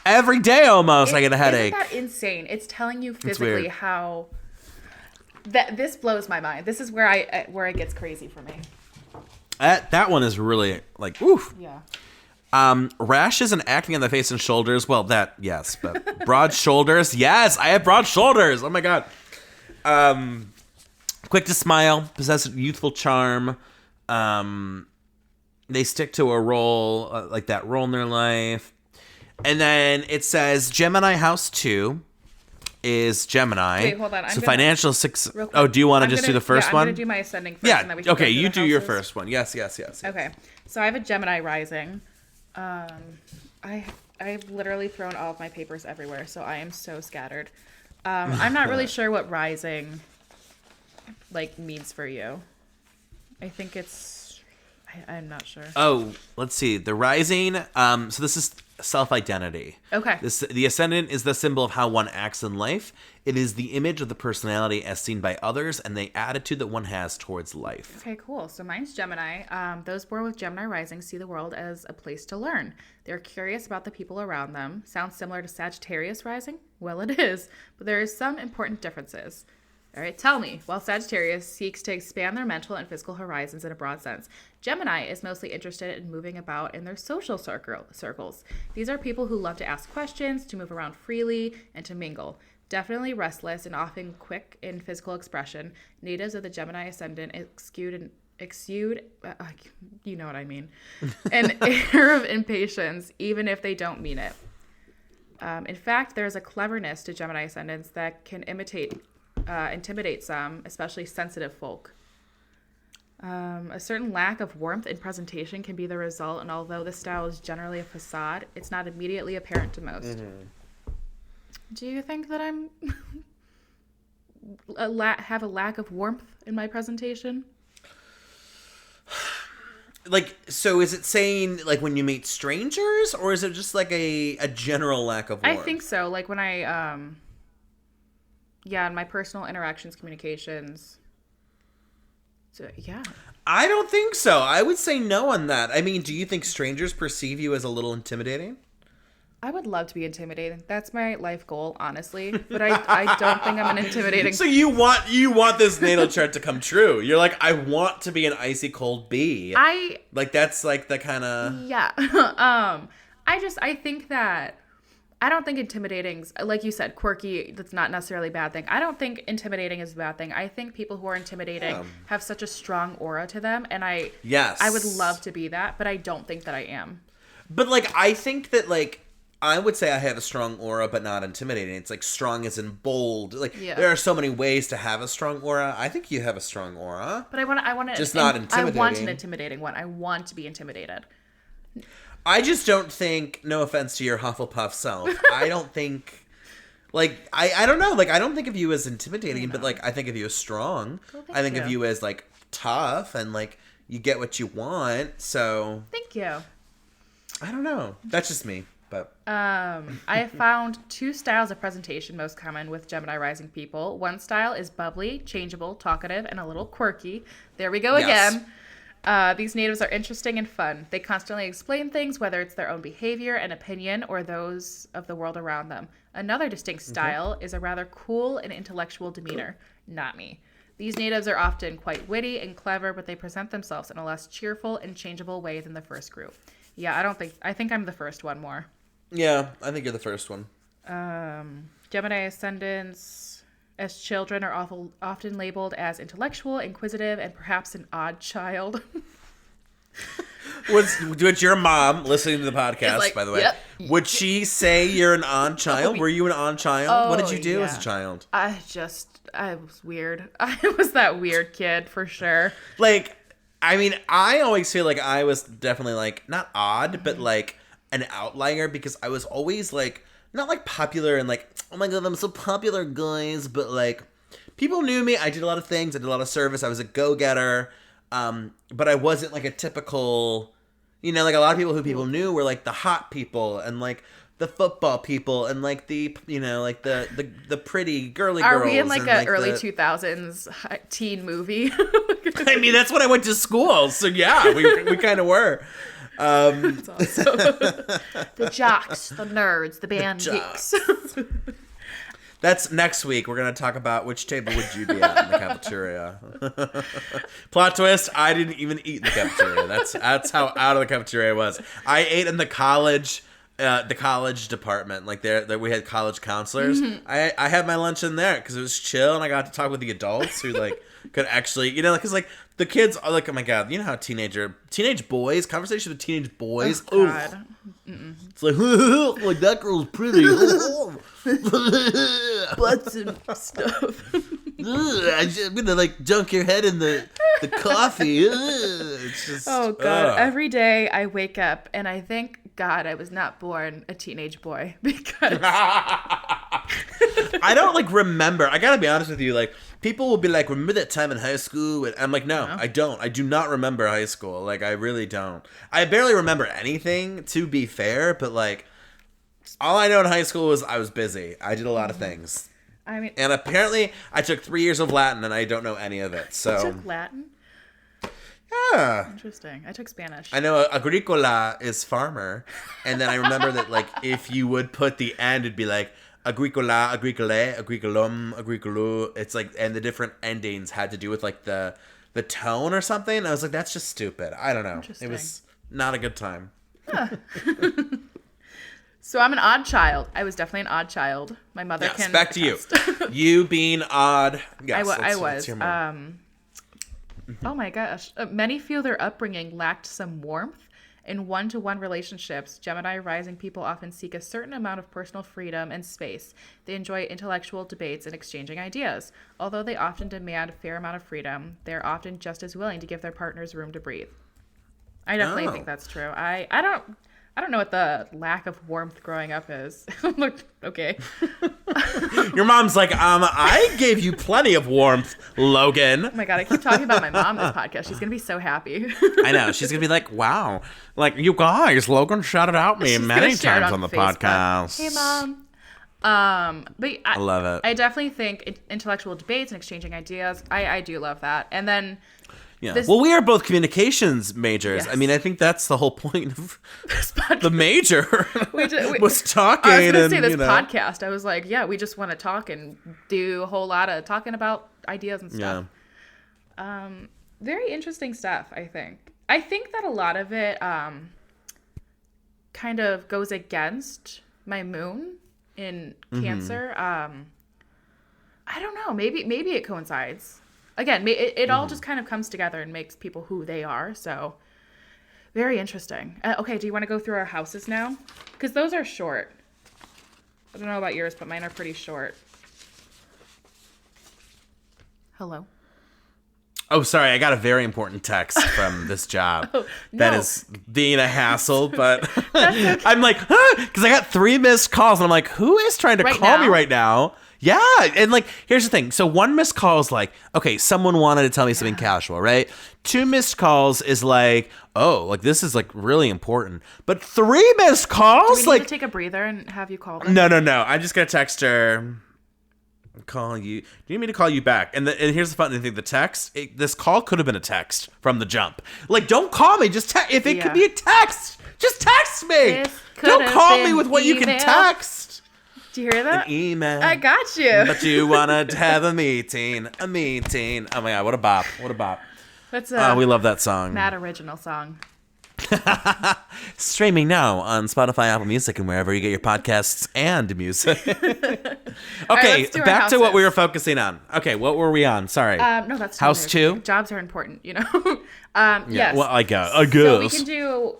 every day almost I get a headache. Isn't that insane? It's telling you physically how... This blows my mind. This is where it gets crazy for me. That one is really like, oof. Yeah. Rashes and acne on the face and shoulders. Well, yes, but broad shoulders. Yes, I have broad shoulders. Oh my God. Quick to smile, possess youthful charm. They stick to a role, like that role in their life. And then it says Gemini House 2 is Gemini. Wait, hold on. So financial six. Oh, do you want to just do the first one? I'm going to do my ascending first. Yeah. And then we can Okay, you do your houses. first one. Yes. Okay. So I have a Gemini rising. I've literally thrown all of my papers everywhere, so I am so scattered. I'm not really sure what rising like means for you. I think it's I'm not sure. Oh, let's see. The rising. So this is self-identity. Okay. The ascendant is the symbol of how one acts in life. It is the image of the personality as seen by others and the attitude that one has towards life. Okay, cool. So mine's Gemini. Those born with Gemini rising see the world as a place to learn. They're curious about the people around them. Sounds similar to Sagittarius rising? Well, it is, but there is some important differences. All right, tell me. While Sagittarius seeks to expand their mental and physical horizons in a broad sense, Gemini is mostly interested in moving about in their social circles. These are people who love to ask questions, to move around freely, and to mingle. Definitely restless and often quick in physical expression, natives of the Gemini ascendant exude, you know what I mean, an air of impatience, even if they don't mean it. In fact, there's a cleverness to Gemini ascendants that can intimidate some, especially sensitive folk. A certain lack of warmth in presentation can be the result, and although this style is generally a facade, it's not immediately apparent to most. Mm-hmm. Do you think that I'm have a lack of warmth in my presentation? Like, so is it saying, like, when you meet strangers, or is it just, like, a general lack of warmth? I think so. Like, when I, in my personal interactions, communications. So, yeah. I don't think so. I would say no on that. I mean, do you think strangers perceive you as a little intimidating? I would love to be intimidating. That's my life goal, honestly. But I don't think I'm an intimidating. So you want this natal chart to come true. You're like, I want to be an icy cold bee. Like, that's like the kind of... Yeah. I think that... I don't think intimidating's, like you said, quirky, that's not necessarily a bad thing. I don't think intimidating is a bad thing. I think people who are intimidating have such a strong aura to them, and I would love to be that, but I don't think that I am. But, like, I think that, like, I would say I have a strong aura, but not intimidating. It's like strong as in bold. Like, there are so many ways to have a strong aura. I think you have a strong aura. But I want to just not intimidating. I want an intimidating one. I want to be intimidated. I just don't think, no offense to your Hufflepuff self, I don't think, like, I don't know. Like, I don't think of you as intimidating, but, like, I think of you as strong. Well, I think of you as, like, tough and, like, you get what you want. So. Thank you. I don't know. That's just me. But I have found two styles of presentation most common with Gemini rising people. One style is bubbly, changeable, talkative, and a little quirky. There we go again. These natives are interesting and fun. They constantly explain things, whether it's their own behavior and opinion or those of the world around them. Another distinct style is a rather cool and intellectual demeanor. Not me. These natives are often quite witty and clever, but they present themselves in a less cheerful and changeable way than the first group. Yeah, I think I'm the first one more. Yeah, I think you're the first one. Gemini ascendants as children are often labeled as intellectual, inquisitive, and perhaps an odd child. Would your mom, listening to the podcast, like, by the way, yep. Would she say you're an odd child? Were you an odd child? What did you do as a child? I was weird. I was that weird kid for sure. Like, I mean, I always feel like I was definitely, like, not odd, but, like, an outlier because I was always, like, not, like, popular and, like, oh, my God, I'm so popular, guys, but, like, people knew me. I did a lot of things. I did a lot of service. I was a go-getter. But I wasn't like a typical, like a lot of people who people knew were like the hot people and like the football people and like the, like the pretty girly girls. Are we in like and, a like, early 2000s teen movie? I mean, that's when I went to school. So yeah, we kind of were. That's awesome. The jocks, the nerds, the band geeks. That's next week. We're going to talk about which table would you be at in the cafeteria. Plot twist, I didn't even eat in the cafeteria. That's how out of the cafeteria I was. I ate in the college department. Like there we had college counselors. Mm-hmm. I had my lunch in there because it was chill and I got to talk with the adults who like could actually, because like the kids are like, oh my God, you know how teenage boys, conversations with teenage boys. Oh, God. It's like, like that girl's pretty. Butts and stuff. I'm gonna like dunk your head in the coffee. It's just, Oh God! Every day I wake up and I thank God I was not born a teenage boy because I don't like remember. I gotta be honest with you. Like people will be like, "Remember that time in high school?" And I'm like, "No, I don't. I do not remember high school. Like I really don't. I barely remember anything. To be fair, but like." All I know in high school was I was busy. I did a lot of things. I mean, and apparently I took 3 years of Latin and I don't know any of it. So you took Latin? Yeah. Interesting. I took Spanish. I know agricola is farmer. And then I remember that like if you would put the end, it'd be like agricola, agricole, agricolum, agricolo. It's like, and the different endings had to do with like the tone or something. And I was like, that's just stupid. I don't know. It was not a good time. Huh. So I'm an odd child. I was definitely an odd child. My mother can back to you. You being odd. Yes, I was. Oh my gosh. Many feel their upbringing lacked some warmth. In one-to-one relationships, Gemini rising people often seek a certain amount of personal freedom and space. They enjoy intellectual debates and exchanging ideas. Although they often demand a fair amount of freedom, they're often just as willing to give their partners room to breathe. I definitely think that's true. I don't know what the lack of warmth growing up is. Okay. Your mom's like, I gave you plenty of warmth, Logan. Oh my God, I keep talking about my mom this podcast. She's going to be so happy. I know. She's going to be like, wow. Like, you guys, Logan shouted out me many times on the Facebook. Podcast. Hey, Mom. But I love it. I definitely think intellectual debates and exchanging ideas, I do love that. And then... Yeah. Well, we are both communications majors. Yes. I mean, I think that's the whole point of the major. Was talking. I was going to say this podcast. I was like, yeah, we just want to talk and do a whole lot of talking about ideas and stuff. Yeah. Very interesting stuff, I think. I think that a lot of it kind of goes against my moon in Cancer. I don't know. Maybe it coincides. Again, it all just kind of comes together and makes people who they are. So, very interesting. Okay, do you want to go through our houses now? Because those are short. I don't know about yours, but mine are pretty short. Hello? Oh, sorry. I got a very important text from this job. No. That is being a hassle, but okay. I'm like, because I got 3 missed calls, and I'm like, who is trying to call me right now? Yeah, and like, here's the thing. So 1 missed call is like, okay, someone wanted to tell me something casual, right? 2 missed calls is like, oh, like this is like really important. But 3 missed calls, do we need to take a breather and have you call them? No. I'm just gonna text her. Call you. Do you need me to call you back? And here's the funny thing: the text. This call could have been a text from the jump. Like, don't call me. Just if it could be a text, just text me. Don't call me with what you can text. Do you hear that? An email. I got you. But you want to have a meeting. Oh my God, what a bop. That's we love that song. Matt original song. Streaming now on Spotify, Apple Music, and wherever you get your podcasts and music. Okay, right, back to what we were focusing on. Okay, what were we on? Sorry. No, that's House 2? Jobs are important, Yes. Well, I guess. So we can do...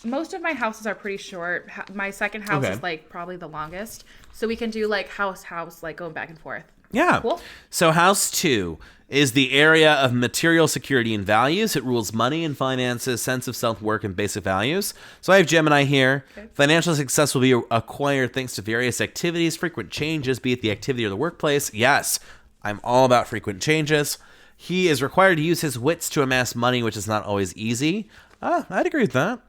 most of my houses are pretty short. My second house is like probably the longest. So we can do like house, like going back and forth. Yeah. Cool. So house 2 is the area of material security and values. It rules money and finances, sense of self-worth, and basic values. So I have Gemini here. Okay. Financial success will be acquired thanks to various activities, frequent changes, be it the activity or the workplace. Yes. I'm all about frequent changes. He is required to use his wits to amass money, which is not always easy. I'd agree with that.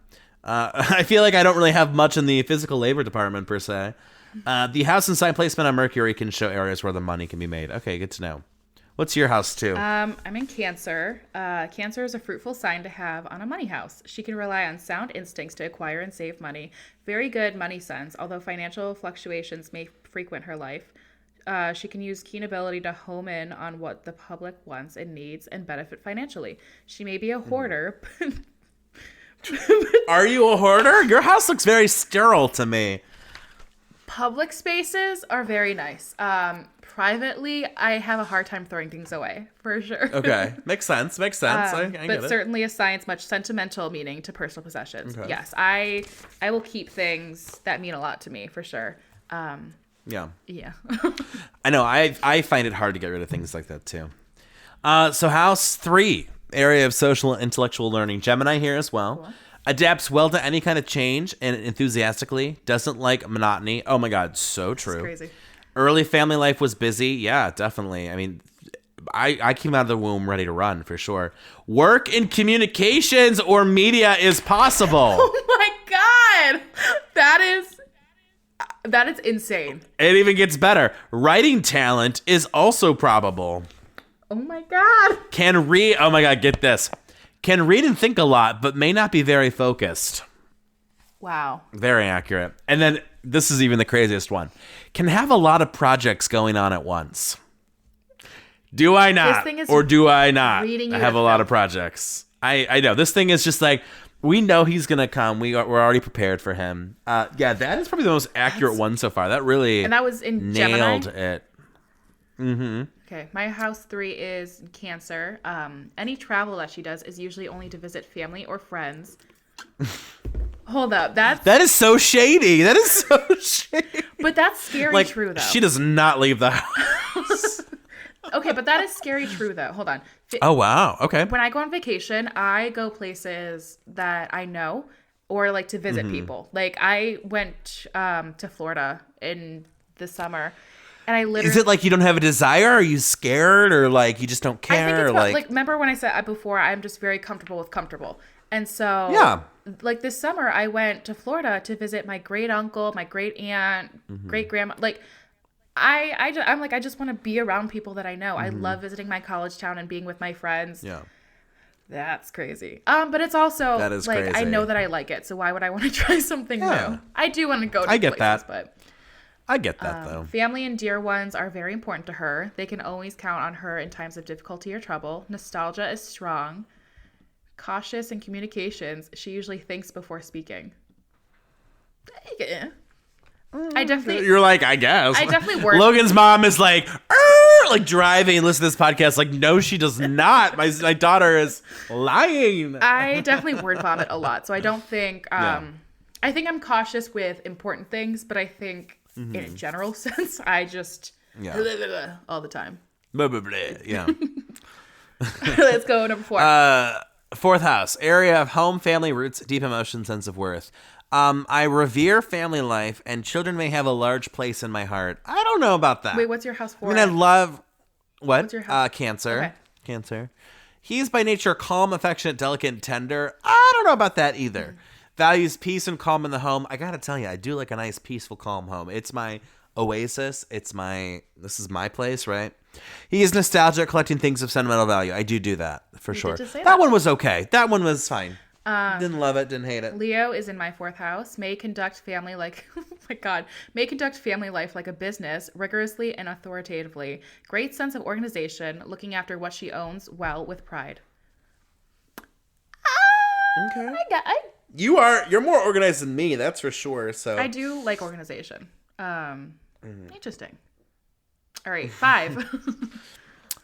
I feel like I don't really have much in the physical labor department, per se. The house and sign placement on Mercury can show areas where the money can be made. Okay, good to know. What's your house, too? I'm in Cancer. Cancer is a fruitful sign to have on a money house. She can rely on sound instincts to acquire and save money. Very good money sense, although financial fluctuations may frequent her life. She can use keen ability to home in on what the public wants and needs and benefit financially. She may be a hoarder. Are you a hoarder? Your house looks very sterile to me. Public spaces are very nice. Privately, I have a hard time throwing things away, for sure. Okay. Makes sense. I get but it. certainly assigns much sentimental meaning to personal possessions. Okay. Yes, I will keep things that mean a lot to me, for sure. Yeah. I know. I find it hard to get rid of things like that, too. So house 3, area of social and intellectual learning. Gemini here as well. Cool. Adapts well to any kind of change and enthusiastically. Doesn't like monotony. Oh, my God. So true. That's crazy. Early family life was busy. Yeah, definitely. I mean, I came out of the womb ready to run, for sure. Work in communications or media is possible. Oh, my God. That is insane. It even gets better. Writing talent is also probable. Oh, my God. Can read. Oh, my God. Get this. Can read and think a lot, but may not be very focused. Wow. Very accurate. And then this is even the craziest one. Can have a lot of projects going on at once. Do I not? Or do I not have a lot of projects? I know. This thing is just like, we know he's going to come. We're already prepared for him. Yeah, that is probably the most accurate one so far. That really and that was in nailed Gemini? It. Mm-hmm. Okay, my house 3 is Cancer. Any travel that she does is usually only to visit family or friends. Hold up, that is so shady. That is so shady. But that's scary true, though. She does not leave the house. Okay, but that is scary true, though. Hold on. Oh, wow. Okay. When I go on vacation, I go places that I know or like to visit people. Like I went to Florida in the summer. And I literally... Is it like you don't have a desire? Are you scared? Or like you just don't care? I think it's about, like, remember when I said before, I'm just very comfortable with comfortable. And so, yeah. Like this summer, I went to Florida to visit my great uncle, my great aunt, great grandma. Like, I'm like, I just want to be around people that I know. I love visiting my college town and being with my friends. Yeah. That's crazy. But it's also that is like, crazy. I know that I like it. So why would I want to try something new? I do want to go to places, but... I get that, though. Family and dear ones are very important to her. They can always count on her in times of difficulty or trouble. Nostalgia is strong. Cautious in communications. She usually thinks before speaking. Yeah. I definitely... You're like, I guess. I definitely work... Logan's mom is like driving and listen to this podcast. Like, no, she does not. My daughter is lying. I definitely word vomit a lot. So I don't think... I think I'm cautious with important things, but I think... in a general sense, I just all the time. Yeah. Let's go number 4. 4th house, area of home, family, roots, deep emotion, sense of worth. I revere family life, and children may have a large place in my heart. I don't know about that. Wait, what's your house 4? I mean, I love what? What's your house? Cancer. Okay. Cancer. He's by nature calm, affectionate, delicate, and tender. I don't know about that either. Values peace and calm in the home. I gotta tell you, I do like a nice, peaceful, calm home. It's my oasis. This is my place, right? He is nostalgic, collecting things of sentimental value. I do that, for sure. That one was okay. That one was fine. Didn't love it, didn't hate it. Leo is in my 4th house. May conduct family like, oh my God, may conduct family life like a business, rigorously and authoritatively. Great sense of organization, looking after what she owns well with pride. Okay. You're more organized than me, that's for sure. So I do like organization. Interesting. All right, 5.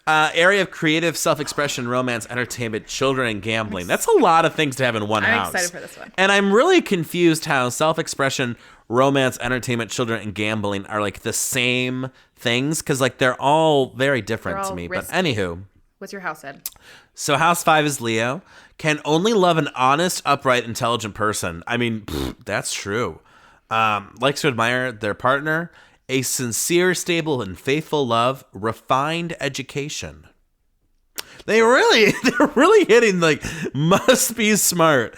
Area of creative self-expression, romance, entertainment, children, and gambling. That's a lot of things to have in one house. I'm excited for this one. And I'm really confused how self-expression, romance, entertainment, children, and gambling are like the same things, because like they're all very different to me. Risky. But anywho. What's your house, Ed? So house 5 is Leo. Can only love an honest, upright, intelligent person. I mean, that's true. Likes to admire their partner a sincere, stable, and faithful love, refined education. They're really hitting like must be smart.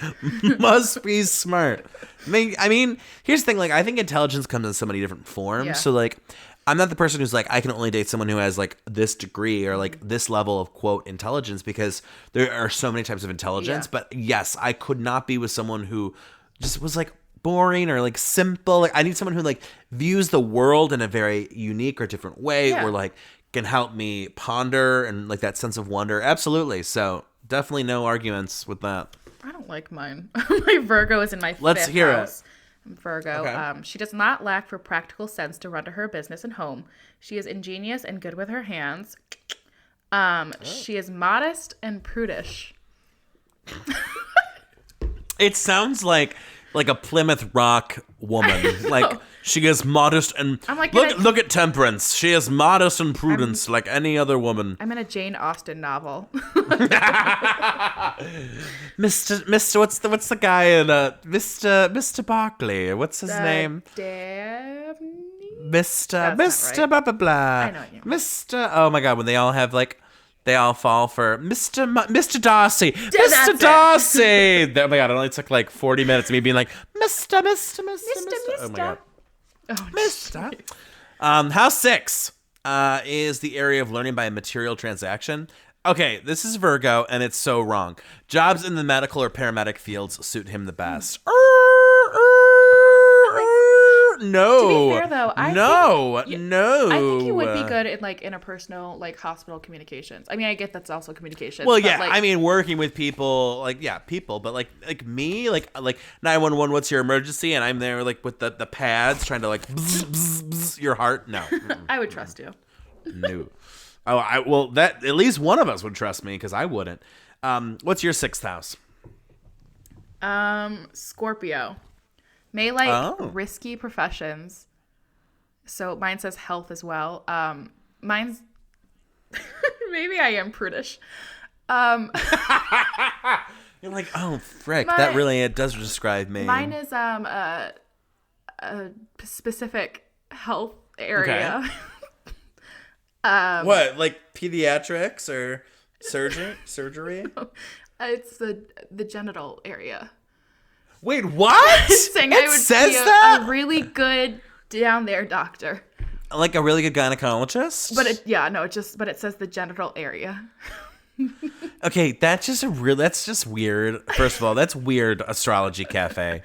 Must be smart. I mean, here's the thing, like I think intelligence comes in so many different forms. Yeah. So like I'm not the person who's like I can only date someone who has like this degree or like this level of quote intelligence, because there are so many types of intelligence. Yeah. But yes, I could not be with someone who just was like boring or like simple. Like I need someone who like views the world in a very unique or different way, Yeah. or like can help me ponder and like that sense of wonder. Absolutely. So definitely no arguments with that. I don't like mine. My Virgo is in my Let's fifth hear it. house. Virgo. Okay. She does not lack for practical sense to run to her business and home. She is ingenious and good with her hands. She is modest and prudish. It sounds like a Plymouth Rock woman. Like she is modest and I'm like, look at Temperance. She is modest and prudence like any other woman. I'm in a Jane Austen novel. Mr. What's the guy in Mr. Barkley? What's his name? Dabney? Mr. That's not right. Blah blah blah. I know what you mean. Mr. Oh my God, when they all have like. They all fall for Mr. Darcy. That's Mr. it. Darcy. Oh my God, it only took like 40 minutes of me being like, Mr. Oh my God. Oh, Mister. House 6 is the area of learning by a material transaction. Okay, this is Virgo, and it's so wrong. Jobs in the medical or paramedic fields suit him the best. No. To be fair, though, no. I think you would be good in like interpersonal, like hospital communications. I mean, I get that's also communications. Well, but, yeah, like, I mean, working with people, like, yeah, people, but like me, like 911, what's your emergency? And I'm there, like, with the pads trying to, like, bzz, bzz, bzz, your heart. No. I would trust you. No. Oh, well, that at least one of us would trust me because I wouldn't. What's your 6th house? Scorpio. May like risky professions. So mine says health as well. Mine's maybe I am prudish. You're like, oh, frick, that really it does describe me. Mine is a specific health area. Okay. What, like pediatrics or surgery? It's the genital area. Wait, what? Saying it I would says be that? a really good down there doctor. Like a really good gynecologist? But it says the genital area. Okay, that's just weird. First of all, that's weird astrology cafe.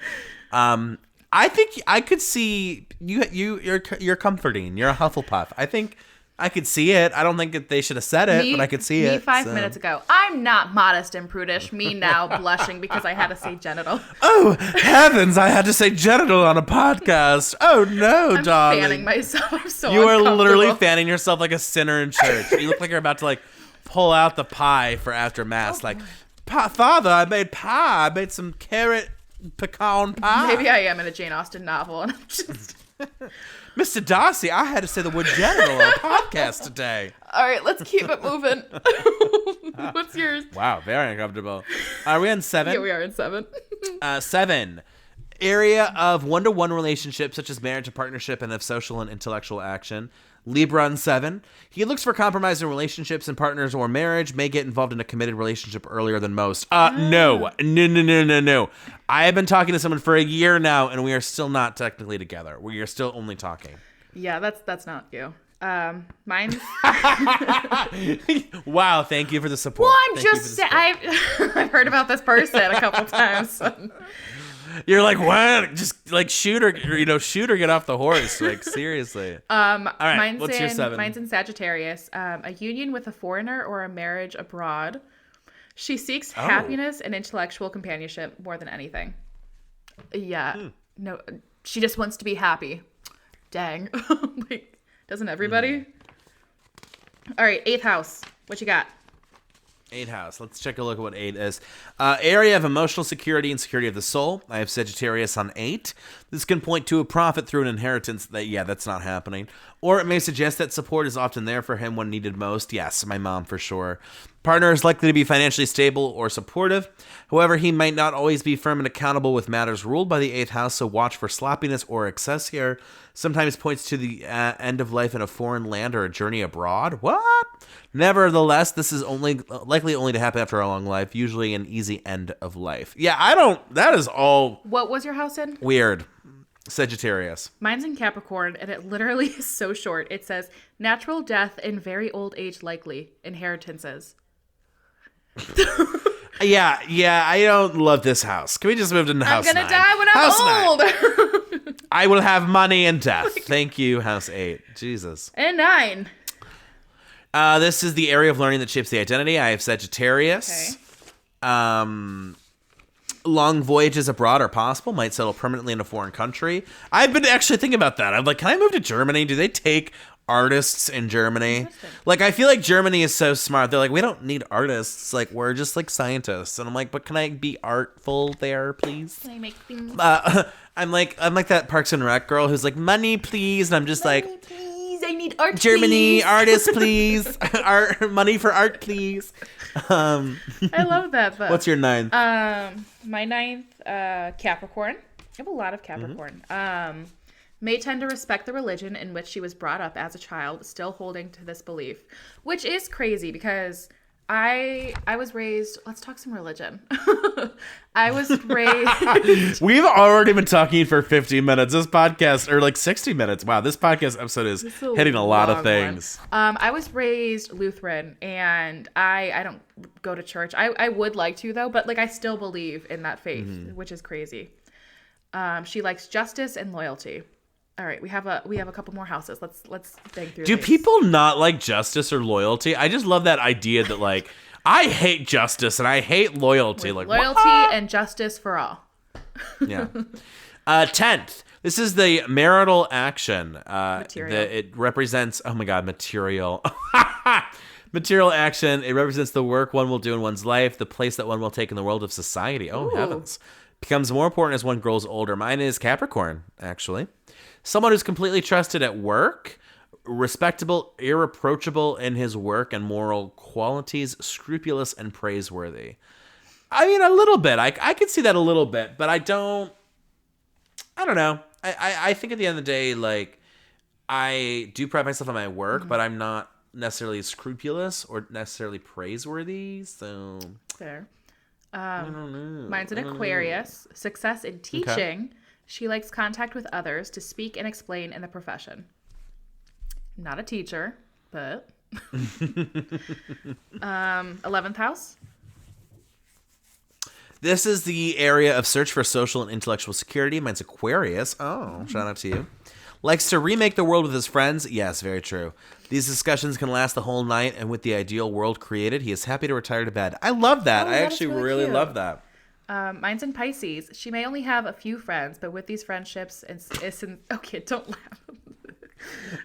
I think I could see you're comforting. You're a Hufflepuff. I think I could see it. I don't think that they should have said it, but I could see it. Me 5 minutes ago. I'm not modest and prudish. Me now blushing because I had to say genital. Oh, heavens, I had to say genital on a podcast. Oh, no, I'm darling. fanning myself. I'm so You are uncomfortable. literally fanning yourself like a sinner in church. You look like you're about to, like, pull out the pie for after Mass. Like, Father, I made pie. I made some carrot pecan pie. Maybe I am in a Jane Austen novel, and I'm just... Mr. Darcy, I had to say the word genital on a podcast today. All right, let's keep it moving. What's yours? Wow, very uncomfortable. Are we on 7? Yeah, we are in 7. 7. Area of one-to-one relationships such as marriage and partnership and of social and intellectual action. Libra on 7. He looks for compromise in relationships and partners or marriage, may get involved in a committed relationship earlier than most. No. I have been talking to someone for a year now, and we are still not technically together. We are still only talking. Yeah, that's not you. Mine's... Wow, thank you for the support. Well, I'm just saying, I've heard about this person a couple times. You're like, what? Just like shoot or get off the horse. Like, seriously. All right, what's your 7? Mine's in Sagittarius. A union with a foreigner or a marriage abroad. She seeks happiness and intellectual companionship more than anything. Yeah. No, she just wants to be happy. Dang. Like, doesn't everybody? All right, 8th house. What you got? 8th house. Let's take a look at what 8 is. Area of emotional security and security of the soul. I have Sagittarius on 8. This can point to a profit through an inheritance. That's not happening. Or it may suggest that support is often there for him when needed most. Yes, my mom for sure. Partner is likely to be financially stable or supportive. However, he might not always be firm and accountable with matters ruled by the 8th house, so watch for sloppiness or excess here. Sometimes points to the end of life in a foreign land or a journey abroad. What? Nevertheless, this is likely only to happen after a long life, usually an easy end of life. Yeah, that is all What was your house in? weird. Sagittarius. Mine's in Capricorn, and it literally is so short. It says, natural death in very old age likely. Inheritances. Yeah, I don't love this house. Can we just move to house 9? I'm gonna die when I'm old. I will have money and death. Thank you, house 8. Jesus. And 9. This is the area of learning that shapes the identity. I have Sagittarius. Okay. Long voyages abroad are possible. Might settle permanently in a foreign country. I've been actually thinking about that. I'm like, can I move to Germany? Do they take artists in Germany? Like, I feel like Germany is so smart. They're like, we don't need artists. Like, we're just like scientists. And I'm like, but can I be artful there, please? Can I make things? I'm like that Parks and Rec girl who's like, money, please. And I'm just like, please, I need art. Germany, please. artists, please. Money for art, please. I love that though. What's your 9th? My 9th, Capricorn. I have a lot of Capricorn. May tend to respect the religion in which she was brought up as a child, still holding to this belief, which is crazy because I was raised. Let's talk some religion. I was raised. We've already been talking for 50 minutes. This podcast, or like 60 minutes. Wow, this podcast episode is hitting a lot of things. I was raised Lutheran, and I don't go to church. I would like to though, but like I still believe in that faith, which is crazy. She likes justice and loyalty. All right, we have a couple more houses. Let's bang through. Do these. people not like justice or loyalty? I just love that idea that like I hate justice and I hate loyalty. Like loyalty what? and justice for all. Yeah. 10th. This is the marital action. Material. It represents, oh my God, material. Material action. It represents the work one will do in one's life, the place that one will take in the world of society. Oh, Ooh. heavens. Becomes more important as one grows older. Mine is Capricorn, actually. Someone who's completely trusted at work, respectable, irreproachable in his work and moral qualities, scrupulous and praiseworthy. I mean, a little bit. I could see that a little bit, but I don't know. I think at the end of the day, like, I do pride myself on my work, but I'm not necessarily scrupulous or necessarily praiseworthy, so... Fair. I don't know. Mine's an Aquarius. Success in teaching. Okay. She likes contact with others to speak and explain in the profession. Not a teacher, but 11th house. This is the area of search for social and intellectual security. Mine's Aquarius. Oh, shout out to you. Likes to remake the world with his friends. Yes, very true. These discussions can last the whole night, and with the ideal world created, he is happy to retire to bed. I love that. I actually really love that. Mine's in Pisces. She may only have a few friends, but with these friendships, okay, don't laugh.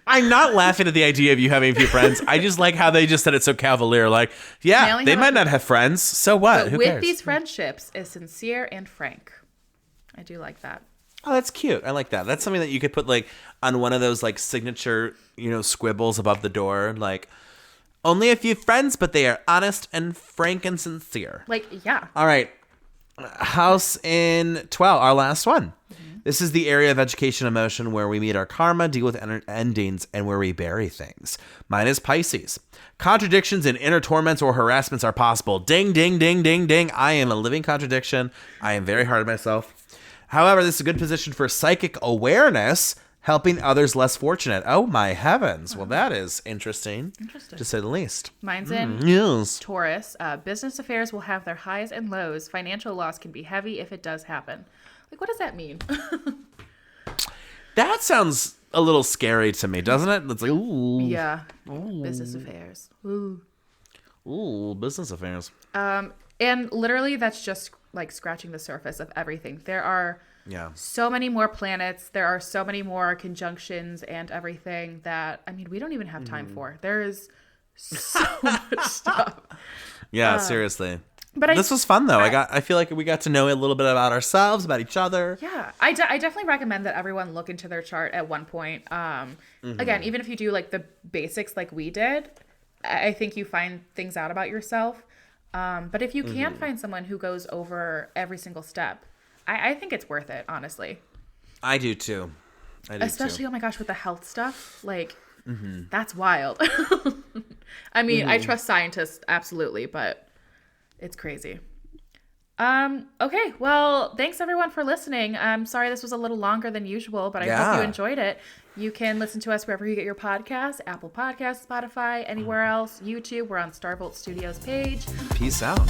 I'm not laughing at the idea of you having a few friends. I just like how they just said it so cavalier. Like, yeah, they might not have friends. So what? Who cares? With these friendships is sincere and frank. I do like that. Oh, that's cute. I like that. That's something that you could put like on one of those like signature, squibbles above the door. Like, only a few friends, but they are honest and frank and sincere. Like, yeah. All right. House in 12, our last one. Mm-hmm. This is the area of education emotion where we meet our karma, deal with endings, and where we bury things. Mine is Pisces. Contradictions and inner torments or harassments are possible. Ding, ding, ding, ding, ding. I am a living contradiction. I am very hard on myself. However, this is a good position for psychic awareness, helping others less fortunate. Oh, my heavens. Well, that is interesting. To say the least. Mine's in Taurus. Business affairs will have their highs and lows. Financial loss can be heavy if it does happen. Like, what does that mean? That sounds a little scary to me, doesn't it? It's like, ooh. Yeah. Ooh. Business affairs. Ooh. Ooh, business affairs. And literally, that's just like scratching the surface of everything. There are so many more planets. There are so many more conjunctions and everything that, I mean, we don't even have time for. There is so much stuff. Yeah, seriously. But this was fun though. I feel like we got to know a little bit about ourselves, about each other. Yeah, I definitely recommend that everyone look into their chart at one point. Again, even if you do like the basics like we did, I think you find things out about yourself. But if you can find someone who goes over every single step, I think it's worth it, honestly. I do too. Especially, oh my gosh, with the health stuff, like that's wild. I mean, I trust scientists absolutely, but it's crazy. Okay, well, thanks everyone for listening. I'm sorry this was a little longer than usual, but I hope you enjoyed it. You can listen to us wherever you get your podcasts, Apple Podcasts, Spotify, anywhere else, YouTube. We're on Starvolt Studios page. Peace out.